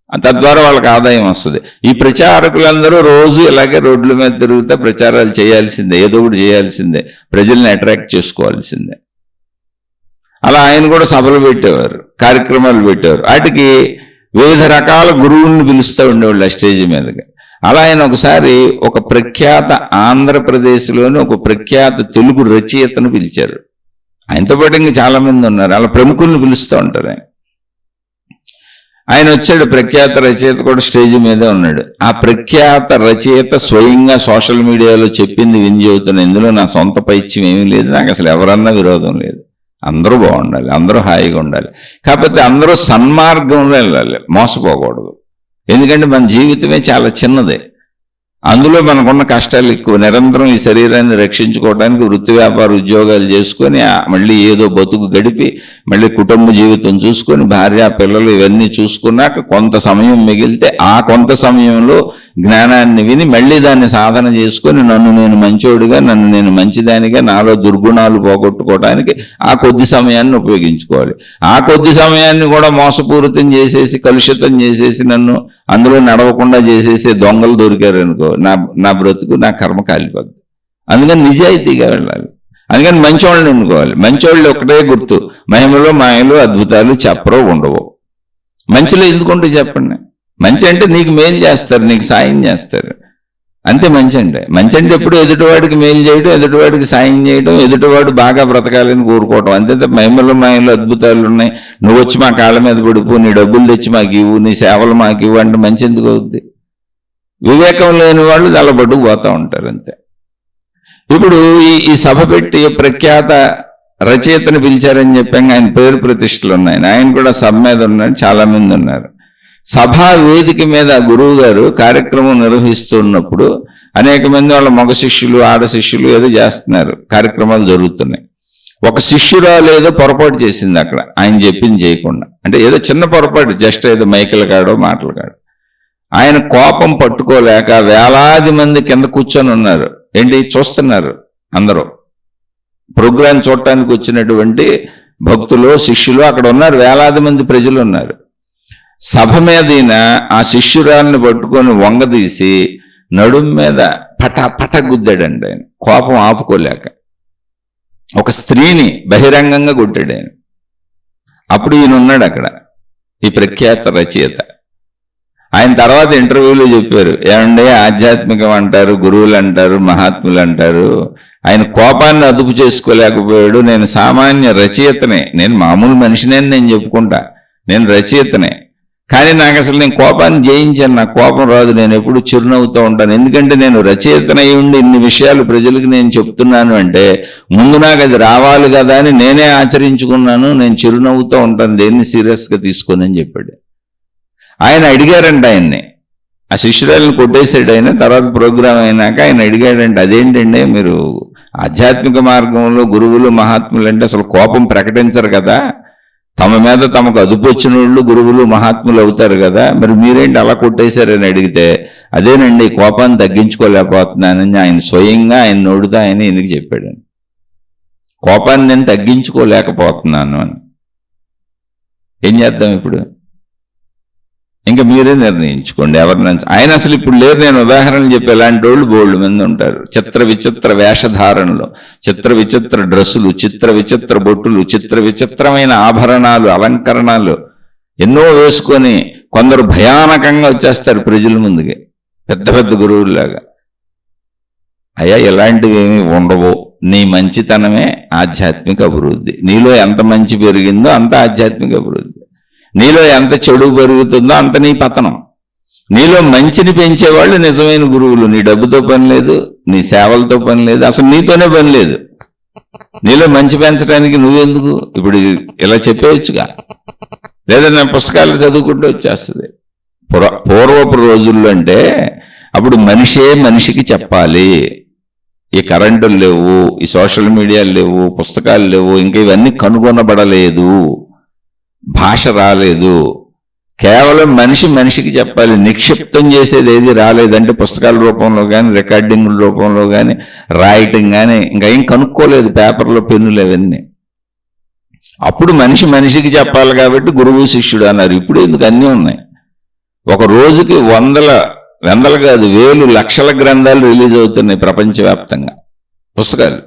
తద్వారా వాళ్ళకి ఆదాయం వస్తుంది. ఈ ప్రచారకులందరూ రోజు ఇలాగే రోడ్ల మీద తిరుగుతా ప్రచారాలు చేయాల్సిందే, ఏదో ఒకటి చేయాల్సిందే, ప్రజల్ని అట్రాక్ట్ చేసుకోవాల్సిందే. అలా ఆయన కూడా సభలు పెట్టేవారు, కార్యక్రమాలు పెట్టేవారు. వాటికి వివిధ రకాల గురువుల్ని పిలుస్తూ ఉండేవాళ్ళు ఆ స్టేజ్ మీదకి. అలా ఆయన ఒకసారి ఒక ప్రఖ్యాత ఆంధ్రప్రదేశ్లోని ఒక ప్రఖ్యాత తెలుగు రచయితను పిలిచారు. ఆయనతో పాటు ఇంకా చాలా మంది ఉన్నారు, అలా ప్రముఖుల్ని పిలుస్తూ ఉంటారు. ఆయన వచ్చాడు, ప్రఖ్యాత రచయిత కూడా స్టేజ్ మీదే ఉన్నాడు. ఆ ప్రఖ్యాత రచయిత స్వయంగా సోషల్ మీడియాలో చెప్పింది విని చెబుతున్నా, ఇందులో నా సొంత పైత్యం ఏమీ లేదు, నాకు అసలు ఎవరన్నా విరోధం లేదు, అందరూ బాగుండాలి, అందరూ హాయిగా ఉండాలి, కాకపోతే అందరూ సన్మార్గంలో వెళ్ళాలి, మోసపోకూడదు. ఎందుకంటే మన జీవితమే చాలా చిన్నదే, అందులో మనకున్న కష్టాలు ఎక్కువ. నిరంతరం ఈ శరీరాన్ని రక్షించుకోవడానికి వృత్తి వ్యాపార ఉద్యోగాలు చేసుకొని మళ్ళీ ఏదో బతుకు గడిపి మళ్ళీ కుటుంబ జీవితం చూసుకొని భార్య పిల్లలు ఇవన్నీ చూసుకున్నాక కొంత సమయం మిగిలితే ఆ కొంత సమయంలో జ్ఞానాన్ని విని మళ్ళీ దాన్ని సాధన చేసుకొని నన్ను నేను మంచోడిగా, నన్ను నేను మంచిదానిగా, నాలో దుర్గుణాలు పోగొట్టుకోవడానికి ఆ కొద్ది సమయాన్ని ఉపయోగించుకోవాలి. ఆ కొద్ది సమయాన్ని కూడా మోసపూరితం చేసేసి, కలుషితం చేసేసి, నన్ను అందులో నడవకుండా చేసేసి దొంగలు దొరికారు అనుకో, నా బ్రతుకు, నా కర్మ కాలిపోద్ది. అందుకని నిజాయితీగా వెళ్ళాలి. అందుకని మంచోళ్ళని ఎన్నుకోవాలి. మంచోళ్ళు ఒకటే గుర్తు, మహిమలో మాయలు అద్భుతాలు చెప్పరో ఉండవు. మంచిలో ఎందుకుంటే చెప్పండి. మంచి అంటే నీకు మేలు చేస్తారు, నీకు సాయం చేస్తారు, అంతే మంచి అంటే. మంచి అంటే ఎప్పుడు ఎదుటివాడికి మేలు చేయడం, ఎదుటివాడికి సాయం చేయడం, ఎదుటివాడు బాగా బ్రతకాలని కోరుకోవడం, అంతే. మహిమలు మాయలు అద్భుతాలు ఉన్నాయి, నువ్వు వచ్చి మా కాళ్ళ మీద పడిపో, నీ డబ్బులు తెచ్చి మాకు ఇవ్వు, నీ సేవలు మాకు ఇవ్వు అంటే మంచి ఎందుకు అవుద్ది? వివేకం లేని వాళ్ళు అలా పట్టుకు పోతూ ఉంటారు, అంతే. ఇప్పుడు ఈ సభ పెట్టి ప్రఖ్యాత రచయితను పిలిచారని చెప్పాక ఆయన పేరు ప్రతిష్టలు ఉన్నాయి. ఆయన కూడా సభ మీద ఉన్నాడు, చాలా మంది ఉన్నారు. సభా వేదిక మీద గురువు గారు కార్యక్రమం నిర్వహిస్తున్నప్పుడు అనేక మంది వాళ్ళ మగ శిష్యులు, ఆడ శిష్యులు ఏదో చేస్తున్నారు, కార్యక్రమాలు జరుగుతున్నాయి. ఒక శిష్యురాలు ఏదో పొరపాటు చేసింది అక్కడ, ఆయన చెప్పింది చేయకుండా. అంటే ఏదో చిన్న పొరపాటు, జస్ట్ ఏదో మైకిల్ కాడో మాటలు కాడో. ఆయన కోపం పట్టుకోలేక వేలాది మంది కింద కూర్చొని ఉన్నారు. ఏంటి చూస్తున్నారు, అందరూ ప్రోగ్రాం చూడటానికి వచ్చినటువంటి భక్తులు, శిష్యులు అక్కడ ఉన్నారు, వేలాది మంది ప్రజలు ఉన్నారు. సభ మీద ఆ శిష్యురాల్ని పట్టుకొని వంగదీసి నడుం మీద పట గుద్దాడండి ఆయన, కోపం ఆపుకోలేక. ఒక స్త్రీని బహిరంగంగా కొట్టాడు ఆయన. అప్పుడు ఈయన ఉన్నాడు అక్కడ, ఈ ప్రఖ్యాత రచయిత. ఆయన తర్వాత ఇంటర్వ్యూలో చెప్పారు, ఏమంటే ఆధ్యాత్మికం అంటారు, గురువులు అంటారు, మహాత్ములు అంటారు, ఆయన కోపాన్ని అదుపు చేసుకోలేకపోయాడు. నేను సామాన్య రచయితనే, నేను మామూలు మనిషినే నేను చెప్పుకుంటా, నేను రచయితనే, కానీ నాకు అసలు నేను కోపాన్ని జయించాను, నాకు కోపం రాదు, నేను ఎప్పుడు చిరునవ్వుతూ ఉంటాను. ఎందుకంటే నేను రచయితనై ఉండి ఇన్ని విషయాలు ప్రజలకు నేను చెప్తున్నాను అంటే ముందు నాకు అది రావాలి కదా అని నేనే ఆచరించుకున్నాను, నేను చిరునవ్వుతూ ఉంటాను, దేన్ని సీరియస్గా తీసుకొని అని చెప్పాడు. ఆయన అడిగారంట ఆయన్ని, ఆ శిష్యురాలను కొట్టేశాడు ఆయన. తర్వాత ప్రోగ్రాం అయినాక ఆయన అడిగాడంటే, అదేంటండి మీరు ఆధ్యాత్మిక మార్గంలో గురువులు మహాత్ములు అంటే అసలు కోపం ప్రకటించరు కదా, తమ మీద తమకు అదుపు వచ్చిన వాళ్ళు గురువులు మహాత్ములు అవుతారు కదా, మరి మీరేంటి అలా కొట్టేశారని అడిగితే, అదేనండి కోపాన్ని తగ్గించుకోలేకపోతున్నానని ఆయన స్వయంగా ఆయన నోడుతా ఆయన ఎందుకు చెప్పాడు, కోపాన్ని నేను తగ్గించుకోలేకపోతున్నాను అని. ఏం చేద్దాం ఇప్పుడు? ఇంకా మీరే నిర్ణయించుకోండి ఎవరిని. ఆయన అసలు ఇప్పుడు లేరు, నేను ఉదాహరణలు చెప్పి ఎలాంటి వాళ్ళు బోల్డ్ మంది ఉంటారు. చిత్ర విచిత్ర వేషధారణలు, చిత్ర విచిత్ర డ్రెస్సులు, చిత్ర విచిత్ర బొట్టులు, చిత్ర విచిత్రమైన ఆభరణాలు, అలంకరణాలు ఎన్నో వేసుకొని కొందరు భయానకంగా వచ్చేస్తారు ప్రజల ముందుకి, పెద్ద పెద్ద గురువుల్లాగా. అయ్యా ఇలాంటివి ఏమి ఉండవు, నీ మంచితనమే ఆధ్యాత్మిక అభివృద్ధి. నీలో ఎంత మంచి పెరిగిందో అంత ఆధ్యాత్మిక అభివృద్ధి, నీలో ఎంత చెడు పెరుగుతుందో అంత నీ పతనం. నీలో మంచిని పెంచేవాళ్ళు నిజమైన గురువులు. నీ డబ్బుతో పని లేదు, నీ సేవలతో పని లేదు, అసలు నీతోనే పని లేదు. నీలో మంచి పెంచడానికి నువ్వెందుకు? ఇప్పుడు ఇలా చెప్పేయచ్చుగా, లేదా నా పుస్తకాలు చదువుకుంటూ వచ్చేస్తుంది. పూర్వపు రోజుల్లో అంటే అప్పుడు మనిషే మనిషికి చెప్పాలి. ఈ కరెంటులు లేవు, ఈ సోషల్ మీడియాలు లేవు, పుస్తకాలు లేవు, ఇంకా ఇవన్నీ కనుగొనబడలేదు, భాష రాలేదు. కేవలం మనిషి మనిషికి చెప్పాలి. నిక్షిప్తం చేసేది ఏది రాలేదంటే పుస్తకాల రూపంలో కానీ, రికార్డింగ్ రూపంలో కానీ, రాయటం కానీ ఇంకా ఏం కనుక్కోలేదు, పేపర్లో పెన్నులు అవన్నీ. అప్పుడు మనిషి మనిషికి చెప్పాలి కాబట్టి గురువు శిష్యుడు అన్నారు. ఇప్పుడు ఎందుకు అన్నీ ఉన్నాయి. ఒక రోజుకి వందలు కాదు, వేలు లక్షల గ్రంథాలు రిలీజ్ అవుతున్నాయి ప్రపంచవ్యాప్తంగా, పుస్తకాలు.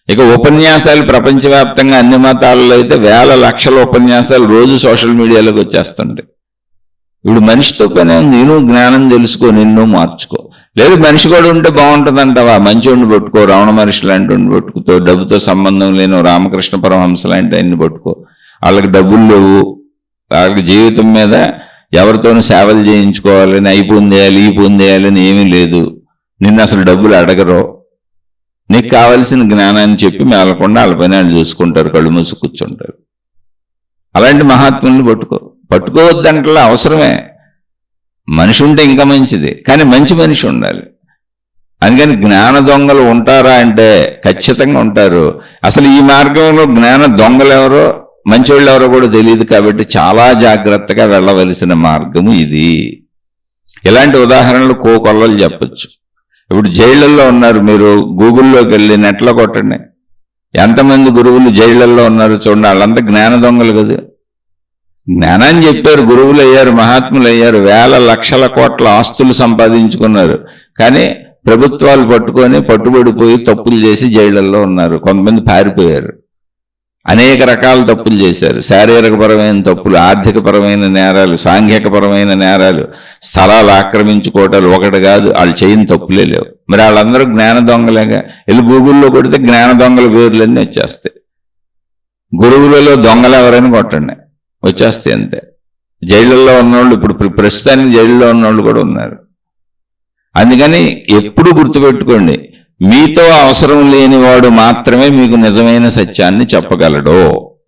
ఇక ఉపన్యాసాలు ప్రపంచవ్యాప్తంగా అన్ని మతాలలో అయితే వేల లక్షల ఉపన్యాసాలు రోజు సోషల్ మీడియాలోకి వచ్చేస్తుంటాయి. ఇప్పుడు మనిషితో పని నేను జ్ఞానం తెలుసుకో, నిన్ను మార్చుకో. లేదు మనిషి కూడా ఉంటే బాగుంటుందంటావా? మంచోడిని పట్టుకో, రమణ మహర్షి లాంటి పట్టుకుతో, డబ్బుతో సంబంధం లేని రామకృష్ణ పరమహంస లాంటి ఆయన్ని పట్టుకో. వాళ్ళకి డబ్బులు లేవు, వాళ్ళకి జీవితం మీద ఎవరితోనూ సేవలు చేయించుకోవాలని, అయి పొందేయాలి ఈ పొందేయాలని ఏమీ లేదు. నిన్ను అసలు డబ్బులు అడగరు. నీకు కావలసిన జ్ఞానాన్ని చెప్పి మేలకుండా వాళ్ళ పని వాళ్ళు చూసుకుంటారు, కళ్ళు మూసి కూర్చుంటారు. అలాంటి మహాత్ముల్ని పట్టుకోవద్దంటే అవసరమే. మనిషి ఉంటే ఇంకా మంచిది, కానీ మంచి మనిషి ఉండాలి. అందుకని జ్ఞాన దొంగలు ఉంటారా అంటే ఖచ్చితంగా ఉంటారు. అసలు ఈ మార్గంలో జ్ఞాన దొంగలు ఎవరో మంచోళ్ళు ఎవరో కూడా తెలియదు. కాబట్టి చాలా జాగ్రత్తగా వెళ్ళవలసిన మార్గము ఇది. ఇలాంటి ఉదాహరణలు కోకొల్లలు చెప్పచ్చు. ఇప్పుడు జైళ్ళల్లో ఉన్నారు, మీరు గూగుల్లోకి వెళ్ళి నెట్లో కొట్టండి, ఎంతమంది గురువులు జైళ్ళల్లో ఉన్నారు చూడండి. వాళ్ళంతా జ్ఞాన దొంగలు కదా. జ్ఞానాన్ని చెప్పారు, గురువులు అయ్యారు, మహాత్ములు అయ్యారు, వేల లక్షల కోట్ల ఆస్తులు సంపాదించుకున్నారు. కానీ ప్రభుత్వాలు పట్టుబడిపోయి తప్పులు చేసి జైళ్ళల్లో ఉన్నారు. కొంతమంది పారిపోయారు, అనేక రకాల తప్పులు చేశారు. శారీరకపరమైన తప్పులు, ఆర్థికపరమైన నేరాలు, సాంఘికపరమైన నేరాలు, స్థలాలు ఆక్రమించుకోవటాలు ఒకటి కాదు. వాళ్ళు చేయని తప్పులే లేవు. మరి వాళ్ళందరూ జ్ఞాన దొంగలేగా. వెళ్ళి గూగుల్లో కొడితే జ్ఞాన దొంగల పేర్లన్నీ వచ్చేస్తాయి. గురువులలో దొంగలు ఎవరైనా కొట్టండి, వచ్చేస్తాయి అంతే. జైళ్ళల్లో ఉన్నవాళ్ళు, ఇప్పుడు ప్రస్తుతానికి జైల్లో ఉన్నవాళ్ళు కూడా ఉన్నారు. అందుకని ఎప్పుడు గుర్తుపెట్టుకోండి, మీతో అవసరం లేనివాడు మాత్రమే మీకు నిజమైన సత్యాన్ని చెప్పగలడు.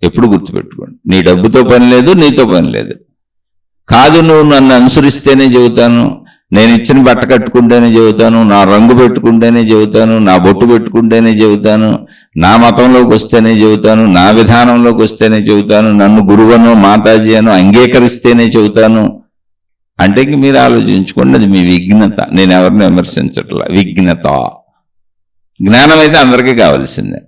ఎప్పుడు గుర్తుపెట్టుకోండి. నీ డబ్బుతో పని లేదు, నీతో పని లేదు. కాదు నువ్వు నన్ను అనుసరిస్తేనే చెబుతాను, నేను ఇచ్చిన బట్ట కట్టుకుంటేనే చెబుతాను, నా రంగు పెట్టుకుంటేనే చెబుతాను, నా బొట్టు పెట్టుకుంటేనే చెబుతాను, నా మతంలోకి వస్తేనే చెబుతాను, నా విధానంలోకి వస్తేనే చెబుతాను, నన్ను గురువనో మాతాజీ అనో అంగీకరిస్తేనే చెబుతాను అంటే ఇంక మీరు ఆలోచించుకోండి, అది మీ విఘ్నత. నేను ఎవరిని విమర్శించట్లా, విఘ్నత. జ్ఞానం అయితే అందరికీ కావాల్సిందే.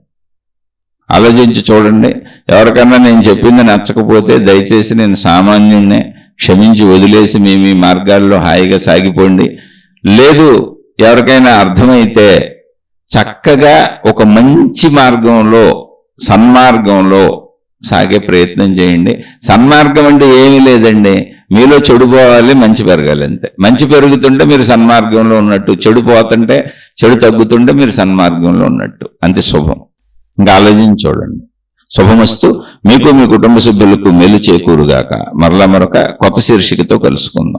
ఆలోచించి చూడండి. ఎవరికన్నా నేను చెప్పింది నచ్చకపోతే దయచేసి నేను సామాన్యుణ్ణే, క్షమించి వదిలేసి మీ మార్గాల్లో హాయిగా సాగిపోండి. లేదు ఎవరికైనా అర్థమైతే చక్కగా ఒక మంచి మార్గంలో, సన్మార్గంలో సాగే ప్రయత్నం చేయండి. సన్మార్గం అంటే ఏమీ లేదండి, మీలో చెడు పోవాలి, మంచి పెరగాలి అంతే. మంచి పెరుగుతుంటే మీరు సన్మార్గంలో ఉన్నట్టు, చెడు పోతుంటే, చెడు తగ్గుతుంటే మీరు సన్మార్గంలో ఉన్నట్టు. అంతే శుభం. ఇంకా ఆలోచించి చూడండి. శుభమస్తు. మీకు మీ కుటుంబ సభ్యులకు మేలు చేకూరుగాక. మరలా మరొక కొత్త శీర్షికతో కలుసుకుందాం.